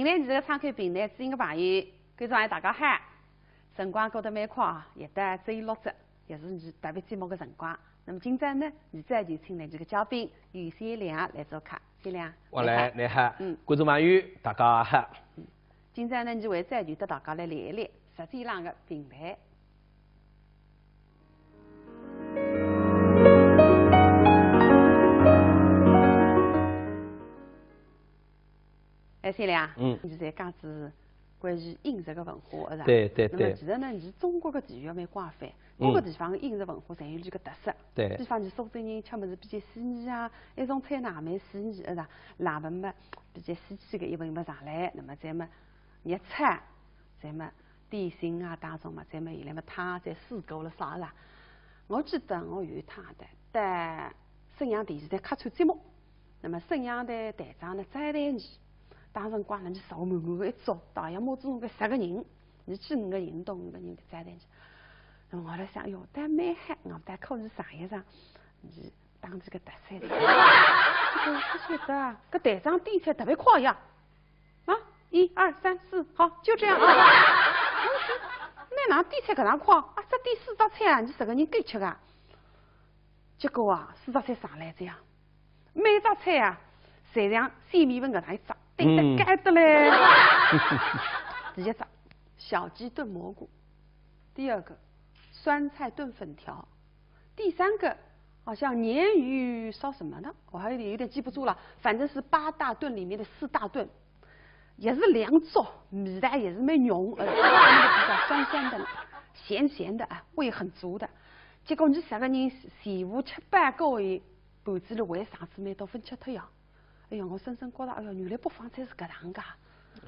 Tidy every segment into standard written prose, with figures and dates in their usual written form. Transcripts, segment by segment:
平台这个参考平台指引个朋友，观众朋友大家好，辰光过得蛮快啊，也得只有6只，也是你特别节目的辰光。那么今朝呢，现在就请来这个嘉宾于先良来做客。先良，我来，你好，观众朋友大家好。今朝呢，就为再就得大家来聊一聊实体上的平台。哎，先良，你在讲是关于饮食的文化，是吧？对。那么其实呢，你中国的地域蛮广泛，各个地方的饮食文化侪有这个特色。对。比方就苏州人吃么子比较细腻啊，一种菜呢蛮细腻，是吧？辣粉嘛比较细气的一份么上来，那么再么热菜，再么点心啊当中嘛，再么有来么汤再水果了啥啦？我记得我有一趟在沈阳电视台客串节目，那么沈阳的台长呢张台你。当辰光呢，你坐满满个一桌，大约么总共10个人，你去5个人到5个人在进去。那么我来想，哟，但蛮嗨，我但考虑上一场，你当这个特色的。这个不晓得啊，搿台长点菜特别快呀，啊，1、2、3、4，好，就这样啊。那哪点菜搿样快啊？只点4道菜啊，你10个人够吃啊？结果啊，4道菜上来这样，每道菜啊，侪像鲜米粉搿样一只。顶得盖的嘞！第一只小鸡炖蘑菇，第2个酸菜炖粉条，第3个好像鲶鱼烧什么呢？我还有点记不住了，反正是8大炖里面的4大炖，也是2桌，味道也是蛮浓，比较酸酸的、咸咸的啊，味很足的。结果你10个人前后吃8个月，盘子里为啥子没到分吃脱呀？哎呀，我深深觉得，哎呀，原来北方菜是搿样噶。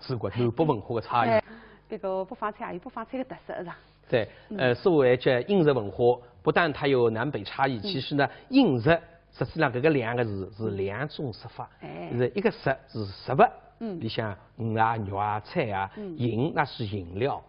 是个南北文化的差异。这个北方菜也有北方菜的特色，是吧？对，所谓叫饮食文化，不但它有南北差异，其实呢，饮食实际上搿个2个字是2种说法。是一个食是食物，里向鱼啊、肉啊、菜啊，饮那是饮料，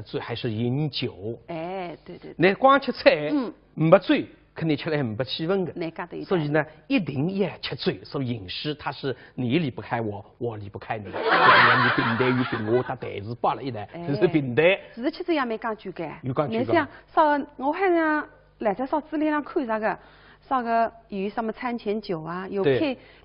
醉还是饮酒。对。你光吃菜，没醉。肯定吃来没气氛的，所以呢，一定要吃醉。所以饮食它是你离不开我，我离不开你。你平台与平我，它台词摆了一台，就是平台。其实吃醉也蛮讲究的。有讲究。你像烧，我好像来在烧资料上看啥个，烧个有什么餐前酒啊，有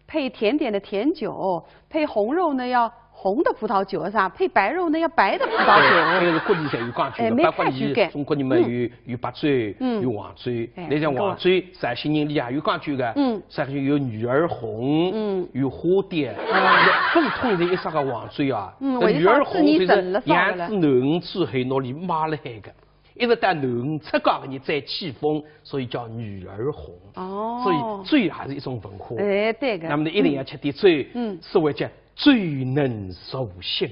配甜点的甜酒，配红肉呢要红的葡萄酒是吧？配白肉呢要白的葡萄酒。这个各地侪有讲究的，包括你中国人嘛有白醉，有黄醉。你像黄醉，陕西人里也有讲究的。陕西有女儿红，有花蝶。不是统一一啥个黄醉啊？女儿红就是杨子浓之后那里抹了海个。一直到浓出高的你再起风，所以叫女儿红。所以醉还是一种文化。对个。那么你一定要吃点醉，所谓叫醉能熟性。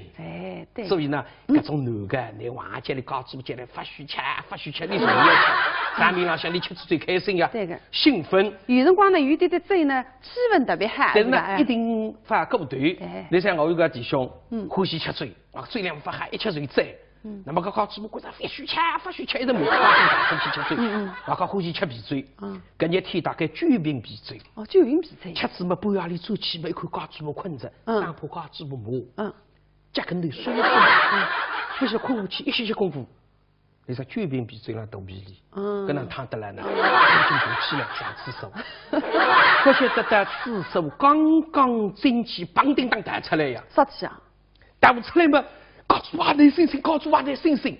对。所以呢，各种浓个，你晚节里搞猪节里发许吃，你什么要吃？餐面浪向你吃最开心呀。对个。兴奋。有辰光呢，有点醉呢，气氛特别嗨。但是呢，一定发过头。你像我有个弟兄，欢喜吃醉，醉量发嗨，一吃醉醉。那么搞猪觉着发许吃，一直没发生去吃醉。搞欢喜吃皮醉。搿日天大概9瓶皮醉。9瓶皮醉。吃子嘛半夜里走起嘛，一看搞猪困着，上铺搞猪麻。脚跟头酸不是困下去一歇功夫，你说9瓶皮醉了肚皮里，搿能烫得来呢，赶紧爬起来上厕所。可晓得在厕所刚刚进去，砰叮当弹出来呀！啥子啊？弹出来嘛！搞猪啊，内星星，搞猪啊，内星星，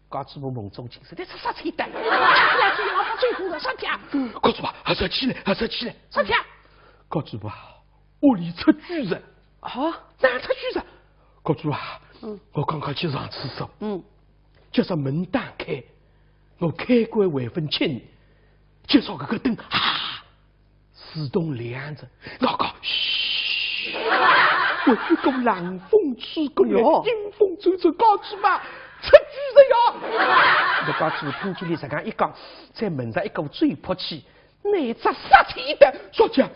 搞猪我梦中情深，你吃啥菜的？吃来最老婆最苦的啥天？搞猪啊，还是起来，啥天？搞猪啊，屋里出巨人，哪出巨人？搞猪啊，我刚刚去上厕所，叫上门打开，我开关未分清，介绍个灯自动亮着，我讲嘘。我一股冷风吹过来，阴风阵阵，搞猪嘛，出巨人呀！我搞猪听见你这样一讲，在门上一股嘴泼气，你这杀气的，说讲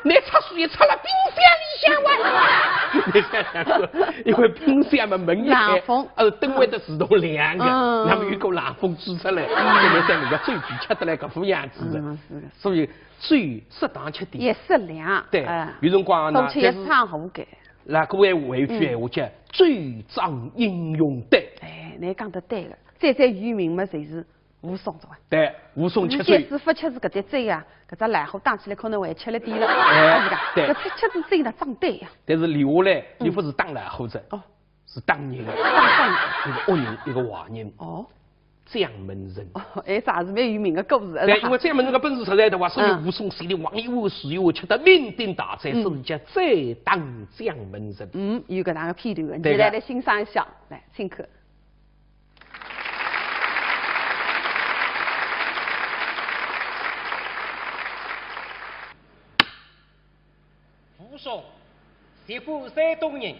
你插水也插了冰箱里向哇！你想想说，因为冰箱嘛门一开，灯会得自动亮的，那么有股冷风吹出来，你在那个嘴皮吃得来搿副样子的，所以最适当吃点，也适量。对，有辰光呢，多吃一餐好个。那各位话一句闲话叫最仗英勇的。哎，你讲得对个，最有名嘛，就是武松对伐？对，武松7武岁。师傅吃是搿只嘴啊，搿只癞虎打起来可能会吃了点了，哎是噶？对搿只吃子嘴呢长对呀。但是留下来，你不是当赖猴子，哦，是当人，一个恶人，一个坏人。哦。蒋门人。哦，哎，啥是蛮有名的故事。对，因为蒋门人的本事实在的话，所以武松手里王一武、史一武吃得酩酊大醉，所以叫再当蒋门人。有搿能个片段，你来欣赏一下，来请客。武松，浙府山东人，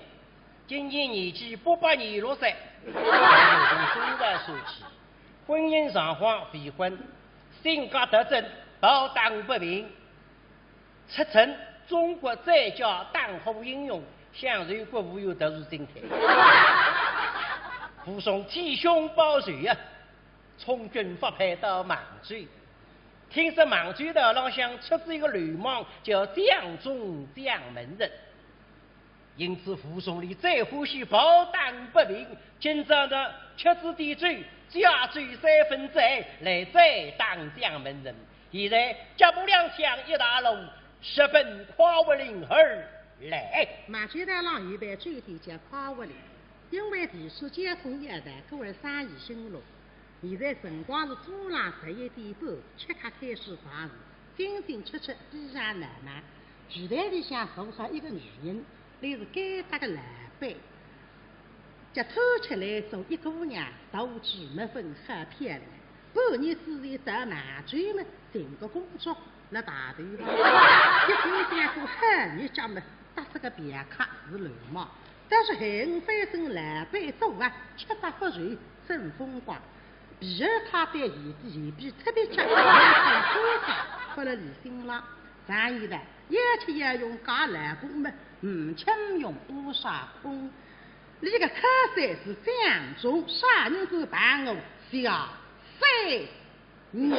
今年年纪826岁，从身上说起，婚姻状况未婚，性格特征保当不平，出身中国最佳当红英雄，享受国务院特殊津贴。武松体胸抱拳啊，从军发配到邙州。听说邙州道浪向出自一个流氓叫蒋忠蒋门人，因此武松里最欢喜保当不平，今朝呢吃子点酒，加酒3分醉，来再当蒋门人。现在脚步两相一大龙，十分夸我领儿来。邙州道浪预备酒店叫夸我领，因为地处交通一带，各位生意兴隆。现在辰光是早浪11点半，吃客开始上市，进进出出比上难难。剧台里向坐上一个女人，那是该搭个老板。脚偷吃来做一姑娘，头举没分很漂亮。半年之前到邙州嘛，寻个工作，那大头房，一看见过汉女家们，搭这个别客是流氓，但是很反正老板做饭，吃得不软，真风光。皮儿他对前皮特别结，发了多少，发了李新郎。上一代要吃要用搞老公们，轻用多少空。你个特色是江中杀人官办我小3年。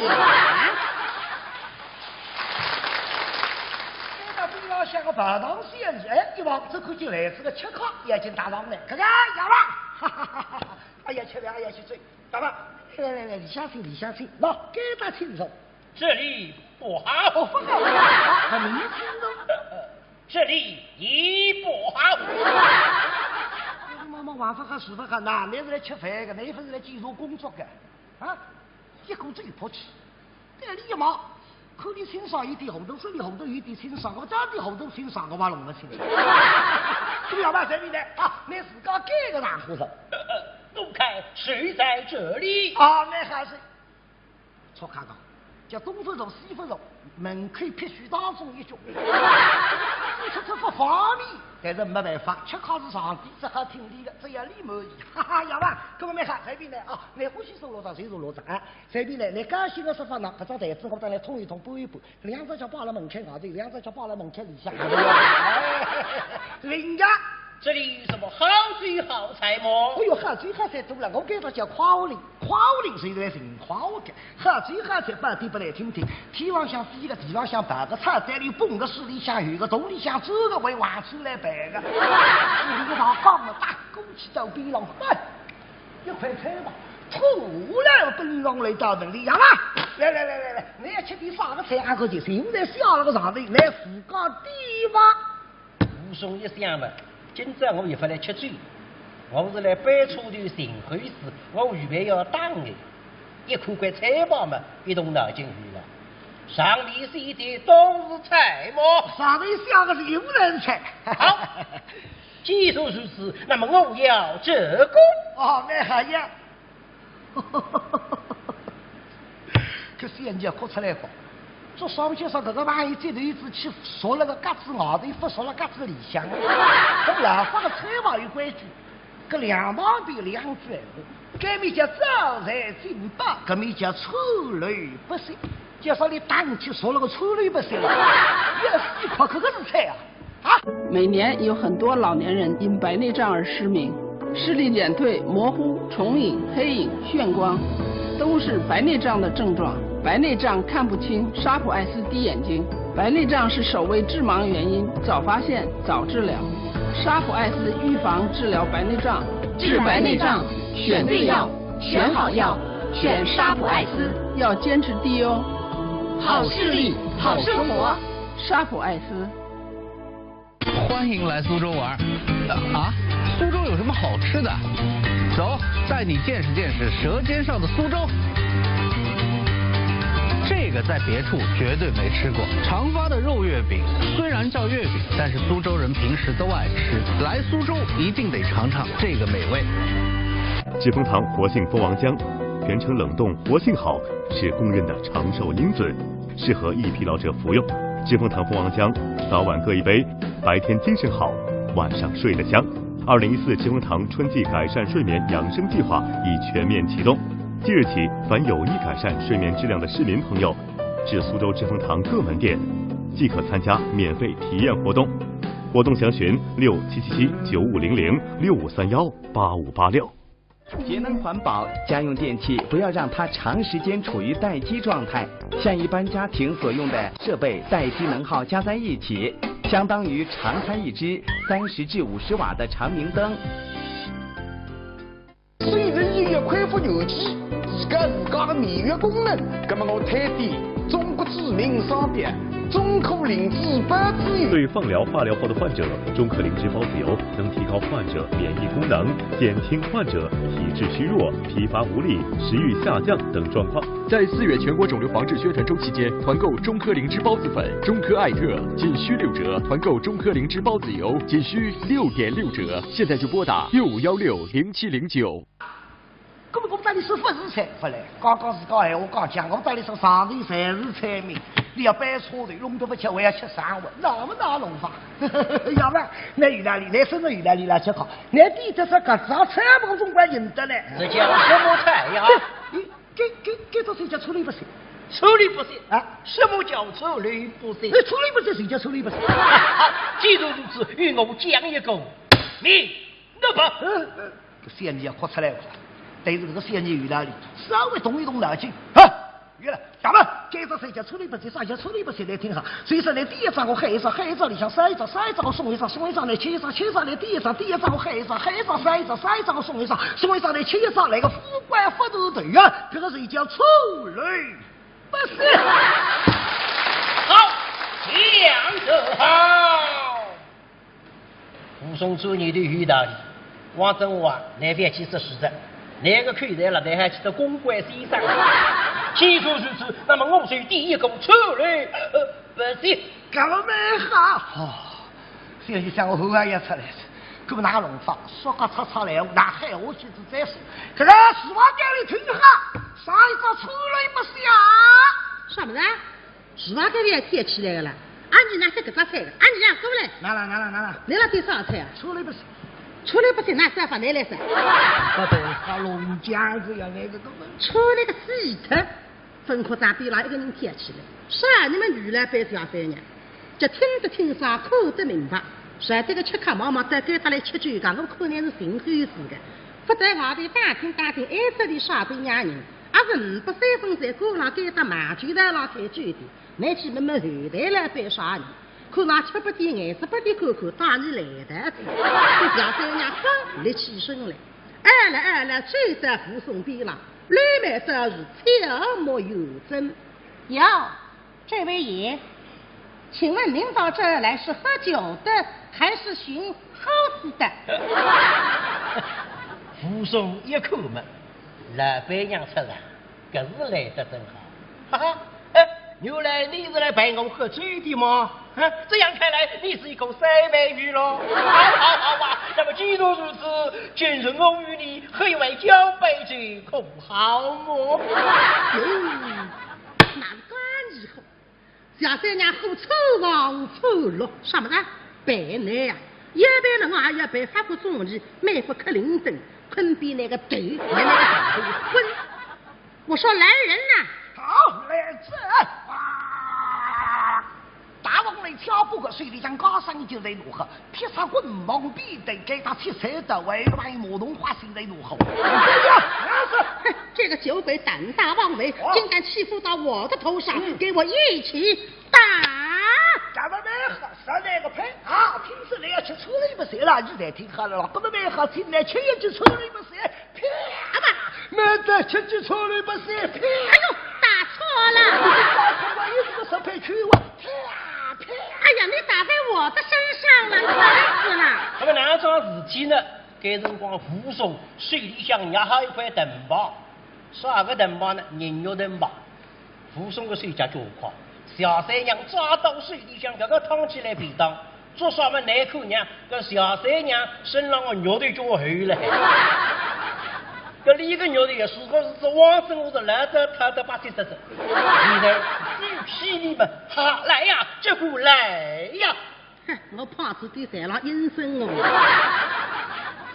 这个边浪向个白糖仙女，哎，一望只看见来自个吃客眼睛打上来，看看哑巴，哈哈哈哈！哎呀，吃饭，哎呀，去追，干嘛？来，李相请，喏，给他请坐。这里不好，哦，不好，很明显的。这里也不好。妈晚上还睡不好，哪来是来吃饭的，哪份是来介绍工作的？啊，一股子一泼气，这里一忙，口里清爽一点红豆，手里红豆有点清爽，我这点红豆清爽，我把弄不清。这要办这里呢？啊，你自个改个上火上。我看谁在这里？啊，那还是错看到，叫东风肉、西风肉，门口必须当中一句。这不方便，但是没办法，吃糠是上帝，只好听你的，只要你满意。哈哈，要吧？各位没看随便来啊，你欢喜收罗上谁收罗上啊？随便来，你高兴的说法呢，搿张台子我再来冲一冲，拨一拨，两只脚挂了门口外头，两只脚挂了门口里向。人家。这里有什么好酒好菜吗？哎呦，好酒好菜多了，我给他叫夸我岭，夸我岭谁来人夸我的？好酒好菜半点不来听听，天上向飞个，地上向摆个，菜单里蹦个，水里向有个，洞里向走个，为往出来摆个。这里头放了大锅气到边上，哎，一块菜吧，突然奔上来到门里，呀嘛，来，你要吃点啥个菜？俺可就现在下了个上头，来自个地方。武松一想嘛。今朝我也不来吃酒，我是来摆出的寻回事，我预备要打的。一看块菜包嘛，一动脑筋去了。上里是一碟都是菜么？上里下个是有人菜。好，既说如此，那么我要这个。哦，那还要。可是人家哭出来过。这上面就说这个玩意这头一只去说了个嘎子外头，不说了嘎子里向。跟老法的菜法有规矩，搿两旁边两句闲话，搿面叫招财进宝，搿面叫臭lø不赊。就说你打你去说了个臭lø不赊了，要死快可是菜啊！啊！每年有很多老年人因白内障而失明，视力减退、模糊、重影、黑影、眩光，都是白内障的症状。白内障看不清，沙普艾斯滴眼睛。白内障是首位致盲原因，早发现早治疗。沙普艾斯预防治疗白内障。治白内障，选对药，选好药，选沙普艾斯。要坚持滴哦。好视力，好生活。沙普艾斯。欢迎来苏州玩。苏州有什么好吃的？走，带你见识见识舌尖上的苏州。这个在别处绝对没吃过。长发的肉月饼虽然叫月饼，但是苏州人平时都爱吃。来苏州一定得尝尝这个美味。知蜂堂活性蜂王浆，全程冷冻，活性好，是公认的长寿因子，适合易疲劳者服用。知蜂堂蜂王浆，早晚各一杯，白天精神好，晚上睡得香。2014知蜂堂春季改善睡眠养生计划已全面启动。即日起，凡有意改善睡眠质量的市民朋友，至苏州知蜂堂各门店，即可参加免费体验活动。活动详询6777-9500-6531-8586。节能环保，家用电器不要让它长时间处于待机状态。像一般家庭所用的设备待机能耗加在一起，相当于常开一支30至50瓦的长明灯。虽然音乐恢复有机，自家的免疫功能，那么我推荐中国知名商品中科灵芝孢子油。对放疗、化疗后的患者，中科灵芝孢子油能提高患者免疫功能，减轻患者体质虚弱、疲乏无力、食欲下降等状况。在4月全国肿瘤防治宣传周期间，团购中科灵芝孢子粉、中科艾特仅需6折，团购中科灵芝孢子油仅需6.6折。现在就拨打65160709。那么我们这里是不是菜不来？刚刚是讲闲话讲讲，我们这里是上地才是菜米，你要摆错的，弄得不吃，我要吃3碗，那么大弄法？要不然那意大利，来生的意大利来吃好，那地这是个啥菜嘛？总管赢得嘞。这叫什么菜呀？给这谁叫出力不行？出力不行啊？什么叫出力不行？出力不行，谁叫出力不行？既然如此，与我讲一个，你那么这仙女要哭出来了。对着这个仙女意大利，稍微动一动脑筋啊！对了，咱们接着谁叫出力不行，啥叫出力不行来听哈。所以说呢，第一张我黑一张，黑一张里向塞一张，塞一张我送一张，送一张来切一张，切一张来第一张我黑一张，黑一张塞一张，塞一张我送一张，送一张来切一张来个副官副头队啊！这个谁叫出力不行？好，这样就好。附送出你的意大利，王振华那边其实是的。那个看在了，那还记得公关先生。既然如此，那么我是第一个出来，不行，干了没好。现在想我后来也出来了，可不拿弄法，说个叉叉来，拿海我去再说。这个实话讲你听哈，上一招出来不行。什么呢？实话讲你也贴起来了。俺你拿这个啥菜？俺你俩过来。拿了。来了多少菜啊？出来不行。出来不行，那再放来来噻。不对，他龙江子呀，那个根本。出来个鸡头，分科长比哪一个人贴起来？是啊，你们女来白这样三年，就听得听啥，看得明白。是啊，这个吃糠毛毛再给他来吃酒干，我可能是心灰意的。不在外头打听，挨着的耍被伢人，还是5003分在锅上给他麻酒台上才酒的，那起慢慢后台来白耍人。可那吃不点眼子不点口口，打你来的子，这家三娘刚立起身来，二了，最在扶送边了，里面这是切莫有真。哟，这位爷，请问您到这儿来是喝酒的，还是寻耗子的？扶送一口嘛，老板娘出来，可是来得真好，哈哈。原来你是来陪我喝酒的吗？这样看来你是一口三杯鱼喽。好啊，那么既然如此，今日我与你喝一碗交杯酒，可好么？哪个以后小三娘喝臭王臭了什么呢？白内呀，一般人还要白发过中医，美不克林登，昆比那个头，那个昏。我说来人呐！好，来这大王来挑不过水里向高山就在如何？披上棍棒必得给他切菜的为外磨动花心在如何？这个酒鬼胆大妄为，竟敢欺负到我的头上，给我一起打！干了没？上来个牌啊！听说你要吃臭了不谁了？你再听好了了，这么蛮好听呢，吃一句臭了不谁？啪吧！没得吃句臭了不谁？啪！哎呦，打错了！我一这个手牌去我啪啪！哎呀，你打在我的身上了，你烦死了！那么哪桩事体呢？该辰光扶松水里向压好一块藤包，啥个藤包呢？人肉藤包。扶松的水家就快，小三娘抓到水里向，这个烫起来便当，做啥么难口娘？这小三娘身上的肉头就厚了。这里个肉头也是王正我是来得他的把这这，你呢？屁你们，哈来呀，这股来呀！哼，我胖子对三郎阴森哦。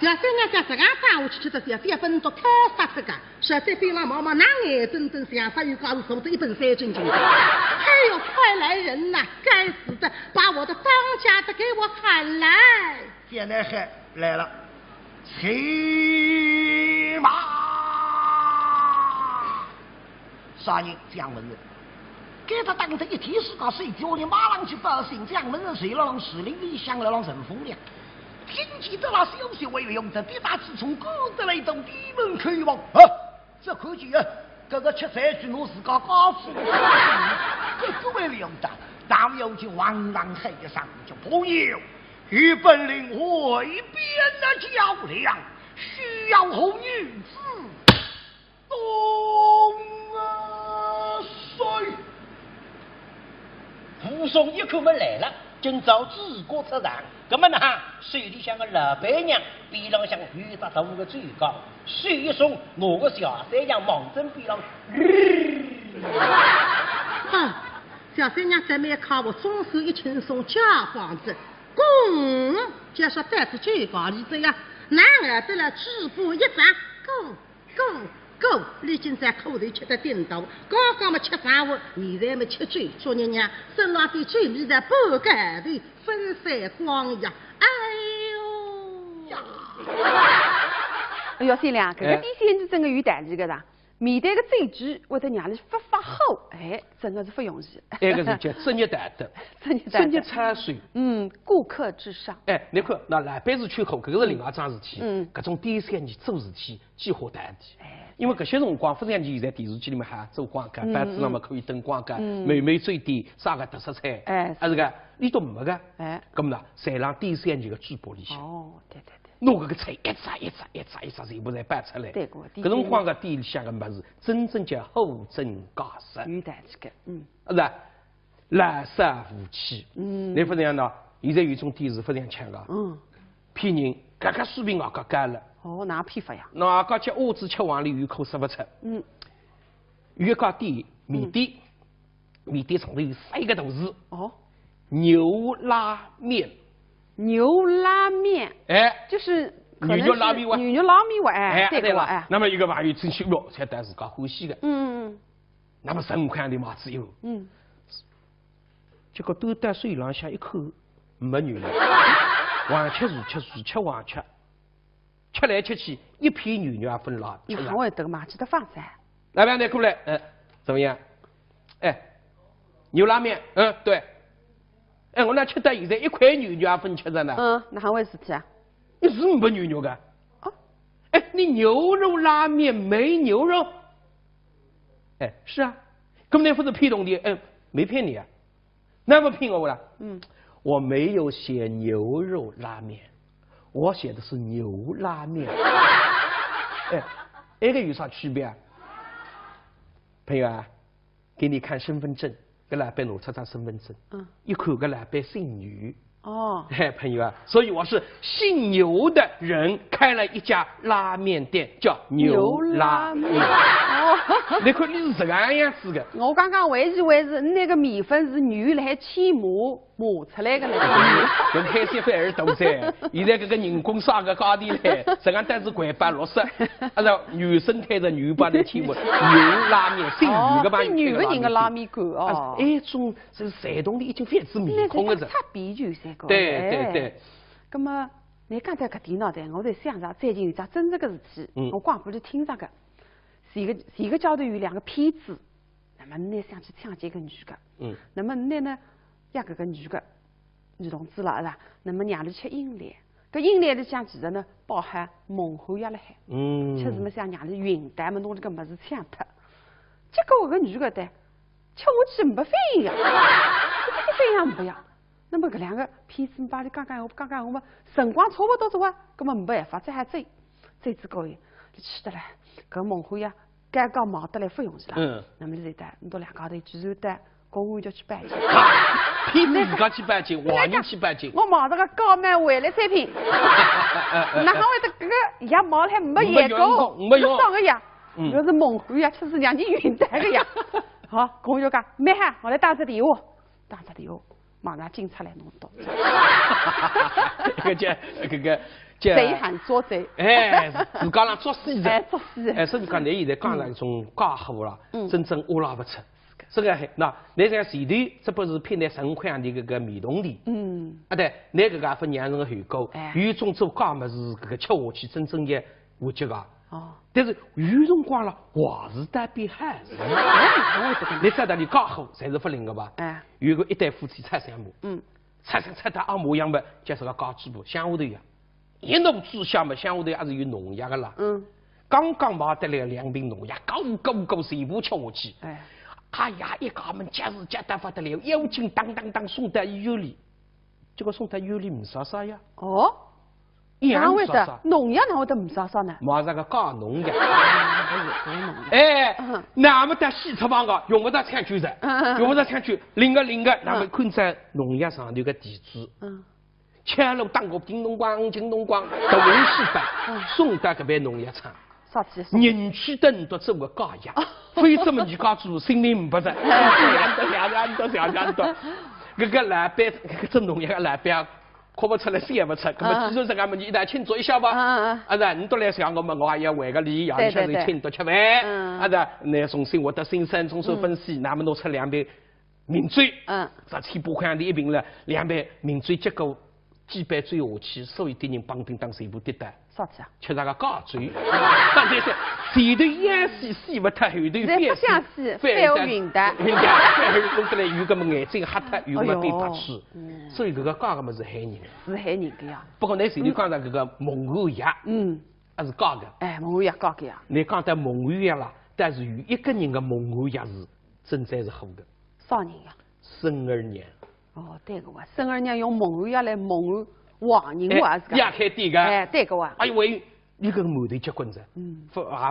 小三娘讲这个打下去吃的小1分钟，太杀这个，实在非让毛毛拿眼睁睁想法又告诉送这1本3斤斤的。哎呦，快来人呐！该死的，把我的当家的给我喊来！现在是来了，骑马！啥人？蒋文人。给他当着一提示告谁叫你马上去报信，蒋文人谁了让士林里响了让陈风亮。听见得那消息为用的抵达自从各得来到地门开往啊！这可惜啊，这个73句我是个高富，这个为用的，当有就汪汪黑上就朋友，与本领会边的较量，需要红女子东啊水。扶松一口门来了。今朝治国出场，那么呢，水里向个老板娘边浪向遇着头个最高，水一松，我个小三娘忙正边浪。啊，小三娘在门靠我双手一轻松，叫房子，公，就说带着最高里这样，男儿得了止步一掌，go go go，历经在口头吃的顶头，刚刚么吃上午，现在么吃醉，昨日娘身上的嘴里的不改的分散光呀，哎呦呀！哎呦，三娘，这个底线是真的有代志个哒。面对个追剧或者让你发好，哎，真的是不容易。那个是叫职业道德，职业产税。顾客至上。哎，你看那老板是缺口，这个是另外一桩事体。搿种第三人做事体几乎淡的。因为搿些辰光，忽然间现在电视机里面还做广告，板子上面可以登广告，美美最点啥个特色菜，还是个你都没个，咁么呢，才让第三人个嘴巴里向。哦，对对对。拿搿个菜一扎，全部侪摆出来。对个。搿辰光个店里向个物事，真正叫货真价实。有代志个，是吧？垃圾武器。你不这样呢？现在有一种店是非常强个，骗人，搿个水平外加高了。哦，哪批发呀？那个吃鸭子吃黄里有口说不出。有一家店面店，面店上头有3个图字。哦。牛拉面。牛拉面，哎，就是牛肉拉面哇，牛肉拉面哇，哎，对了，哎。那么一个朋友真秀哟，才带自家欢喜的。那么15块的帽子有。结果都到水浪向一口没牛了，黄吃如吃黄吃，吃来吃去一片牛肉也分了。你还会得嘛？记得放噻。老板，你过来，怎么样？哎，牛拉面，对。哎，我那吃到现在1块牛肉也分吃着呢。那还回事体啊？你是没牛肉的？啊？哎，你牛肉拉面没牛肉？哎，是啊，根本不是骗东的，没骗你啊，那么骗我了？我没有写牛肉拉面，我写的是牛拉面。哎，这个有啥区别啊？朋友啊，给你看身份证。搿老板拿出张身份证，一看搿老板姓牛。哦，哎，朋友啊，所以我是姓牛的人开了一家拉面店，叫牛拉面。哦，你看你是这个样子的。我刚刚为是那个米粉是牛来起磨出来的那个。跟海鲜饭儿都在，现在搿个人工啥个价钿嘞？这个单是贵860，按照女生开着牛把的起磨，牛拉面姓牛的吧？姓牛的人的拉面馆哦。哎，种是山东的已经非常面孔的人。差别就三个。对。那么你刚才搿点脑袋，我在想着最近有桩真实个事体，我广播里听着个，是一个桥头有2个骗子，那么你想去抢劫个女个，那么你呢，压搿个女个，女同志了是吧？那么让你吃鹰脸，搿鹰脸里向其实呢包含蒙汗药辣海。吃什么像让你晕淡么，弄这个么子呛脱。结果搿女个的吃下去没反应呀，一反应没呀。那么搿两个骗子把你讲我们辰光差不多走啊，搿么没办法，再还追至高位，你气得嘞，搿蒙汗药刚刚忙得来不用是啦。那么现在你到两高头居然带公安局去办警。骗子自家去办警，坏人去办警。我忙着个高买回来产品，哪会得搿个药毛还没验过，没少个药，要是蒙汗药，确实让你晕淡个药。好，公安局讲，蛮好，我来打只电话，马上警察来弄到。搿个贼喊捉贼。哎，自家人捉死人。捉死人。所以讲，你现在讲了一种家伙了，真正挖拉不出。这个那，你像前头这不是骗那陈宽的搿个美容里，对，你搿个也分两人的后果，有种做假么是搿个吃下去真正的活结个。但是有辰光了，坏事带变好事。你知道你家伙侪是不灵个吧？有个一对夫妻拆相骂，拆得阿模样么，就是个家猪婆，乡下头呀，一怒之下么，乡下头还是有农药个啦。刚刚买得来2瓶农药，高全部吃下去。哎呀，一家门急事急得不得了，妖精当送到医院里，结果送到医院里没啥呀。哪会得农药哪会得没啥呢？马上个假农药。哎，那么得洗出房个，用不着抢救的，用不着抢救，另个，那么看在农药上头个地址，切了当个叮咚咣，到文西班送到搿边农药厂。人去等到做个假药，非这么你家主心里不着，两多，搿个老板，搿个做农药个老板。哭不出来，死也不出，那么记住这个么，你一旦庆祝一下吧。你都来想我们，我也要还个礼，让你下头请多吃饭。那从生活到新生，从手分析，那么拿出2杯名醉，1800块的一瓶了，2杯名醉，结果几杯醉下去，所有的人绑定当全部跌倒。啥子啊？吃那个假醉，但是前头烟死不脱，后头反死，反要晕的，弄得来有个么眼睛瞎脱，有个么被白痴，所以搿个假个么是害人，是害人的呀。不过你前头讲的搿个蒙汗药，还是假的。蒙汗药假的呀。你讲的蒙汗药啦，但是有一个人的蒙汗药是真在是好的。啥人呀？孙二娘。对个哇，孙二娘用蒙汗药来蒙汗。黄人哇是个，压开点个，对个哇。哎呦喂，你个馒头结棍子，也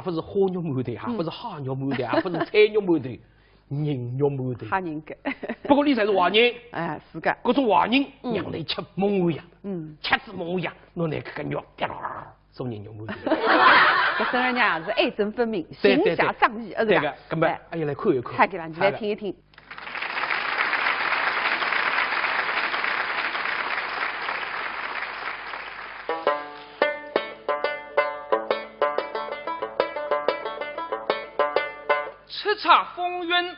不是花肉馒头，也不是虾肉馒头，也不是菜肉馒头，人肉馒头。吓人个。不过你才是坏人。是个。各种坏人让你吃蒙汗药，吃子蒙汗药，弄来个肉，做人肉馒头。搿孙二娘是爱憎分明，行侠仗义，是吧？对个，根本哎呀来看一看。太给了，你来听一听。叱咤风云，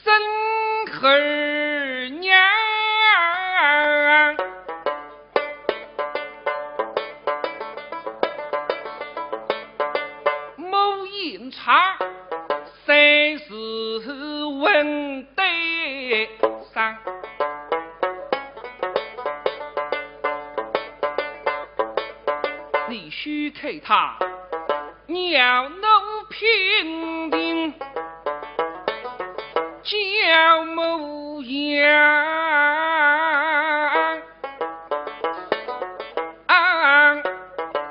孙二娘，某饮茶，谁是问对上？你须看他鸟奴平定叫模样，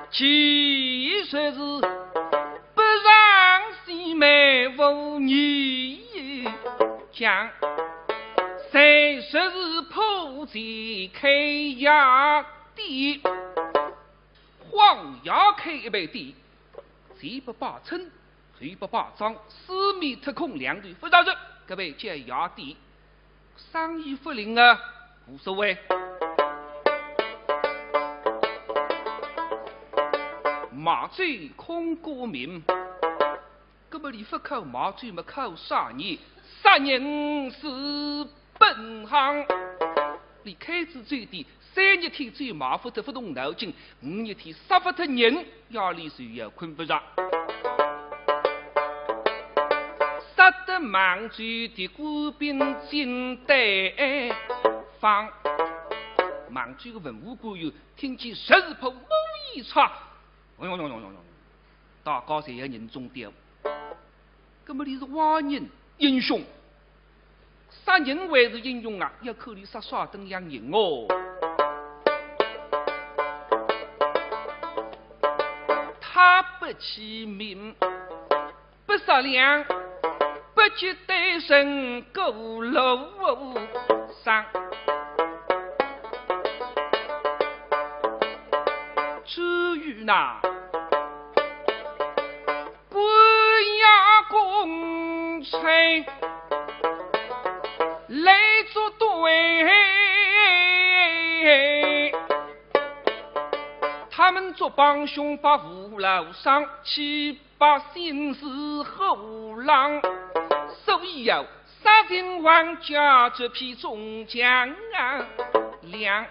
其实是不让西妹妇女讲，谁说是破贼开衙的。黄牙开一杯地，谁不把称，谁不把账，四面特空两队不饶人，各位接衙地，生意不灵啊，无所谓。麻醉空过命，根本你不靠麻醉，没靠杀人，杀人是本行。你开支最低，3日天最麻烦得不动脑筋，5日天杀不脱人，压力谁也困不着。莽举的官兵进对方。莽举的文武官员听见十字炮猛一插，大家侪要人中掉。那么你是华人英雄，杀人还是英雄啊？要考虑杀啥等样人哦。他不起名，不杀良，不及对身勾楼上。至于那官衙公差来作对，他们做帮凶把父老伤，七把心思后浪，所以要杀人亡家这批众将啊两。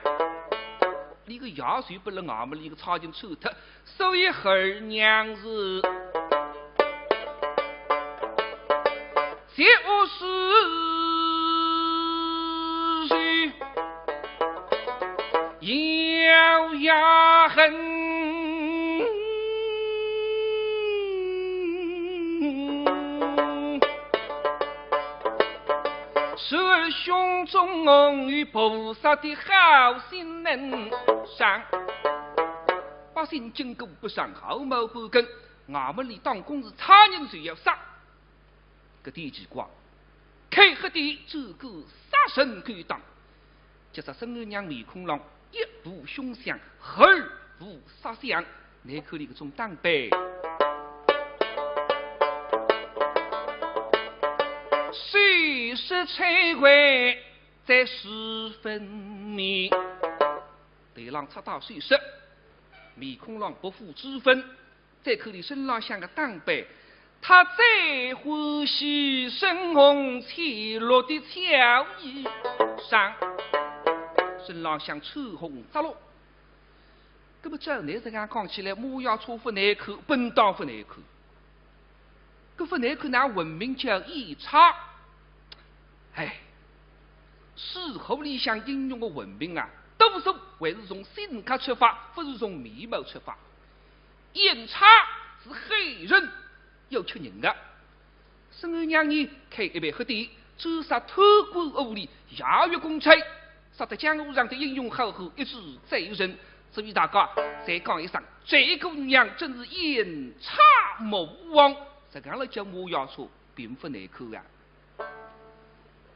你个牙水不能俺们一个插进臭特，所以儿娘是就是咬牙恨，是儿胸中与菩萨的好心人上，百姓经过不上，毫毛不根。俺们里当公是差人就要杀，个第几卦，开黑的这个杀神可以当，加上孙二娘面孔浪，一步凶相，二步杀相，你可里个种当背。谁是摧毁在十分明，对浪插到碎石，面孔浪不负之分，在口里身浪像个当背，他最欢喜深红赤裸的俏衣裳，身浪像赤红扎落。那么这男子刚讲起来，马要出不难口，本当不难口。这副难口拿文明叫异差，哎，事后里向应用的文明啊，多数还是从性格出发，不是从面貌出发。异差是黑人要吃人的，孙二娘呢开一杯喝的，诛杀偷官污吏，亚越公差，杀得江湖上的英雄好汉一直罪人。所以大家再讲一声，这个娘真是阴差魔王。这样来叫马牙车，并不难口啊。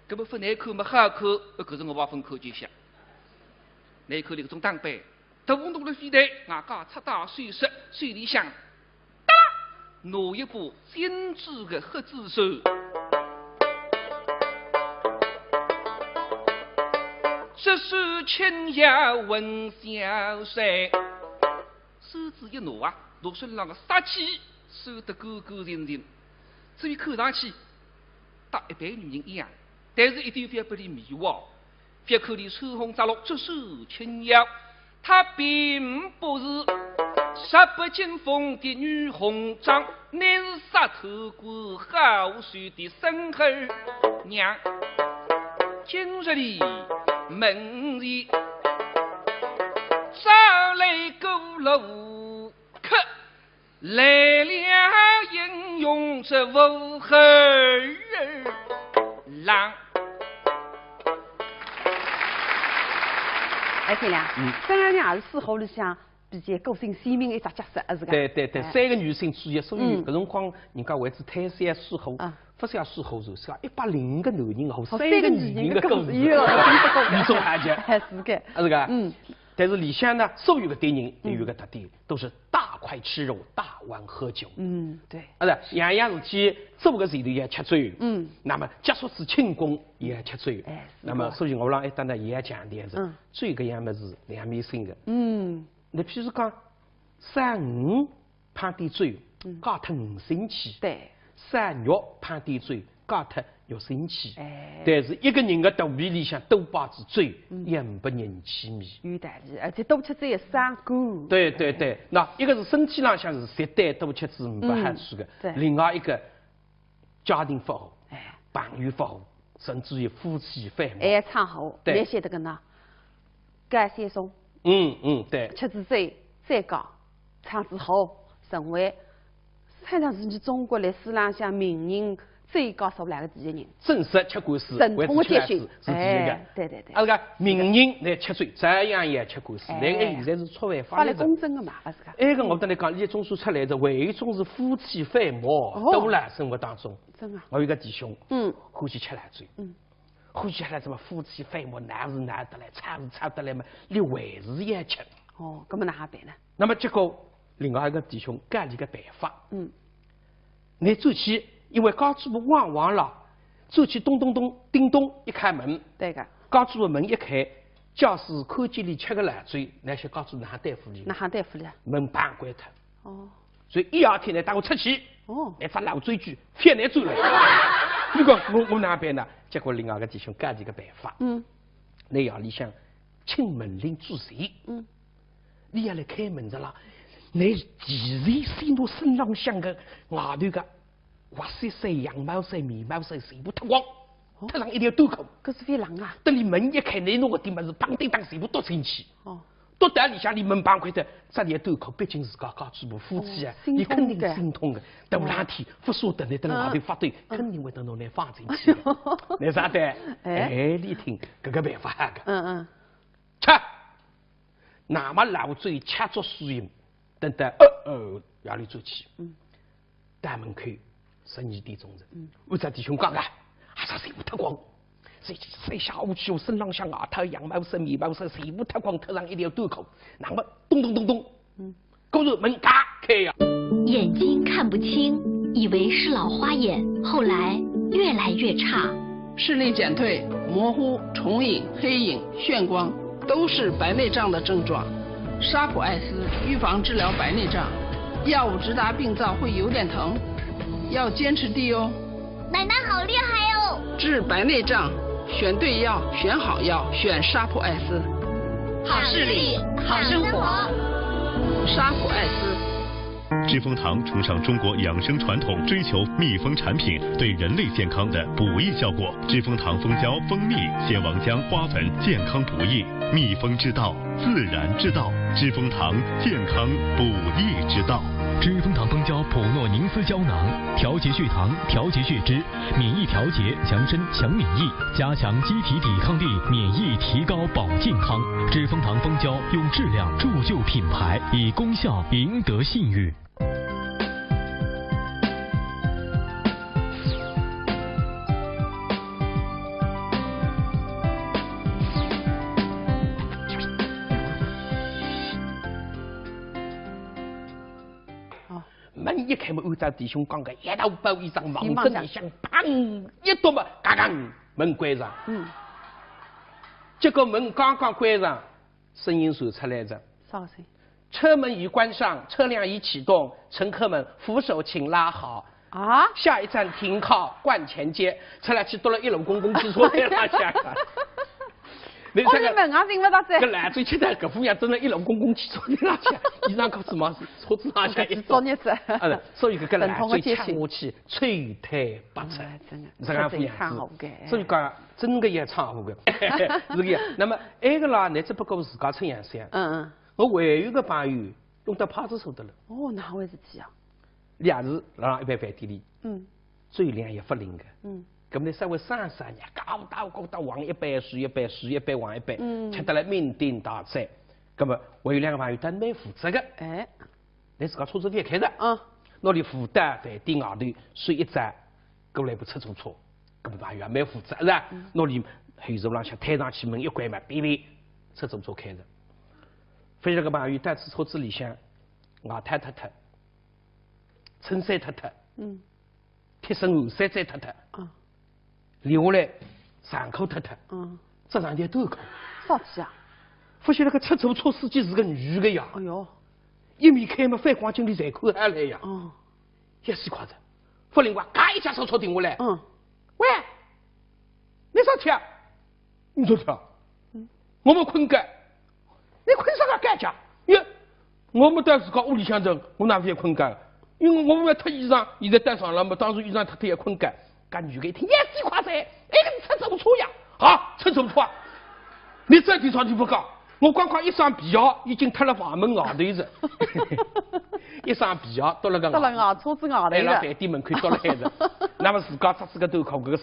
这么不难口嘛好口，可是我把分口就下。难口里个种当背，动动的飞弹，外加插到水石，水里向，哒，拿一把精致的黑子手。这是轻摇闻小声，手指一拿啊，拿身上的杀气收得勾勾人人。至于看上去搭一般女人一样，但是一点也不离迷惘。别口里秋红扎落，这是轻摇，她并不是18禁风的女红妆，乃是杀头官好水的孙儿娘。今日里门里招来勾楼客，来了英勇这武和郎。哎，天亮，孙二娘也是事后里向比较个性鲜明一只角色，是个。对对对，三个女性主义，所以搿辰光人家为之泰山事后，不是要事后是啥100个男人和3个女人的故事，一种感觉，是个，是个。但是里向呢，所有的对人都有个特点，都是大块吃肉，大碗喝酒。对。是样样事体做个前头也吃醉。那么结束是庆功也吃醉。那么所以我让一搭呢也强调是，醉搿样么是两面性的。你譬如讲三五判点醉，加脱五生气。对。三肉判点醉，加脱6生气。但是一个人的肚皮里向多把子醉，也不人气面。有道理，而且多吃子也伤肝。对对对，那一个是身体上向是食淡多吃子不好处的，另外一个家庭不好。旁于不和，甚至于夫妻反目。还唱好，对你写的个呢？干先松，对。吃子最高，唱之后成为好像是你中国历史上向名人最高数量的第一人。正式吃官司，正统的接训是第一个。对对对。那个名人来7岁，这样也吃官司。那个现在是出违法律公正的嘛，不是个。那个我跟你讲，一种说出来的，还有一种是夫妻反目，都来生活当中。真啊。我有个弟兄，欢喜吃烂醉，欢喜吃烂什么夫妻反目，难是难得来，差是差得来嘛，连为是也吃。哦，那么哪办呢？那么结果另外一个弟兄干了一个办法，你走去，因为高主播忘了，走去咚咚咚叮咚一开门，对个，高主播门一开，教室看见里吃个烂醉，那些高主哪对付里？哪行对付里？门板关脱。哦。所以一二天呢，带我出去。哦。那只老追剧，偏来走了。你讲我哪办呢？结果另外一个弟兄干了一个办法。那夜里向请门铃主谁？你要来开门的啦。你既然心到身浪向个外头个滑塞塞、羊毛塞、棉毛塞全部脱光，脱上一条兜口。可是非狼啊！等你门一开，你那个地方是砰叮当全部躲进去。哦。躲在里向，你门绑开的，这条兜口，毕竟是高主播夫妻啊，你肯定心痛的。大冷天不舍得你等外头发抖，肯定会等侬来放进去。那啥的？你听这个办法个。吃，那么老嘴吃着输赢。等等，夜里走去，大门口12点钟了。我这弟兄讲啊，啥全部脱光，谁下午去身浪向外头羊毛衫、棉毛衫全部脱光，脱上一条兜口，那么咚咚咚咚，果然门嘎开呀。眼睛看不清，以为是老花眼，后来越来越差，视力减退、模糊、重影、黑影、眩光，都是白内障的症状。沙普艾斯预防治疗白内障，药物直达病灶会有点疼，要坚持滴哦。奶奶好厉害哦！治白内障，选对药，选好药，选沙普艾斯。好视力，好生活。沙普艾斯。知蜂堂崇尚中国养生传统，追求蜜蜂产品对人类健康的补益效果。知蜂堂蜂胶、蜂蜜、仙王浆、花粉，健康补益，蜜蜂之道，自然之道。知蜂堂健康补益之道。知蜂堂蜂胶普诺宁斯胶囊，调节血糖，调节血脂，免疫调节，强身强免疫，加强机体抵抗力，免疫提高保健康。知蜂堂蜂胶用质量铸就品牌，以功效赢得信誉。门一开嘛，按照弟兄讲个，一头包衣裳，忙着里向，砰一跺嘛，嘎嘎，门关上。结果门刚刚关上，声音传出来着。啥声？车门已关上，车辆已启动，乘客们扶手请拉好。啊！下一站停靠冠前街，出来去到了1楼公共汽车站那下。你门啊，听不到噻。搿烂嘴吃的搿副样，真的1楼公共汽车站那下，衣裳裤子嘛车子那下一造孽子。所以搿个烂嘴吃下去，吹退不出，这样副样子。所以讲，真个也唱好个，是个样。那么埃个啦，你只不过自家出洋相。我还有个朋友用到派出所的了。哦，哪回事体啊？也是让一般饭店里，最亮也不灵个，咁你稍微3年，高到往一般水一般水一般往一般，吃得来酩酊大醉。咁么我有2个朋友，但蛮负责个，你自家车子店开着，那里负担饭店外头睡一站，过来部出租车，咁么朋友也蛮负责是吧？那里后座浪向推上去门一关嘛，哔哔，出租车开着。非这个朋友在车子里向，外太脱脱。衬衫脱脱，贴身后衫再脱脱，留下来长裤脱脱，这上条兜口。啥子啊？发现那个出租车司机是个女的呀！哎呦，一面开嘛，反光镜里才看下来呀！一时夸着，忽然话，嘎一下手车停下来，喂，你啥吃？你啥吃？我们困觉，你困啥个觉觉？哟，我们在自家屋里向头，我哪会困觉？因为我们要脱衣裳，现在带上了嘛，当时衣裳脱脱也困觉。干女的一听，也几夸噻，哎，你吃怎么错呀？啊，吃怎么错？你这地方就不讲，我光看一双皮袄已经脱了房门外头子，一双皮袄到了个车子外头在饭店门口到了海子，那么自家扎个头壳，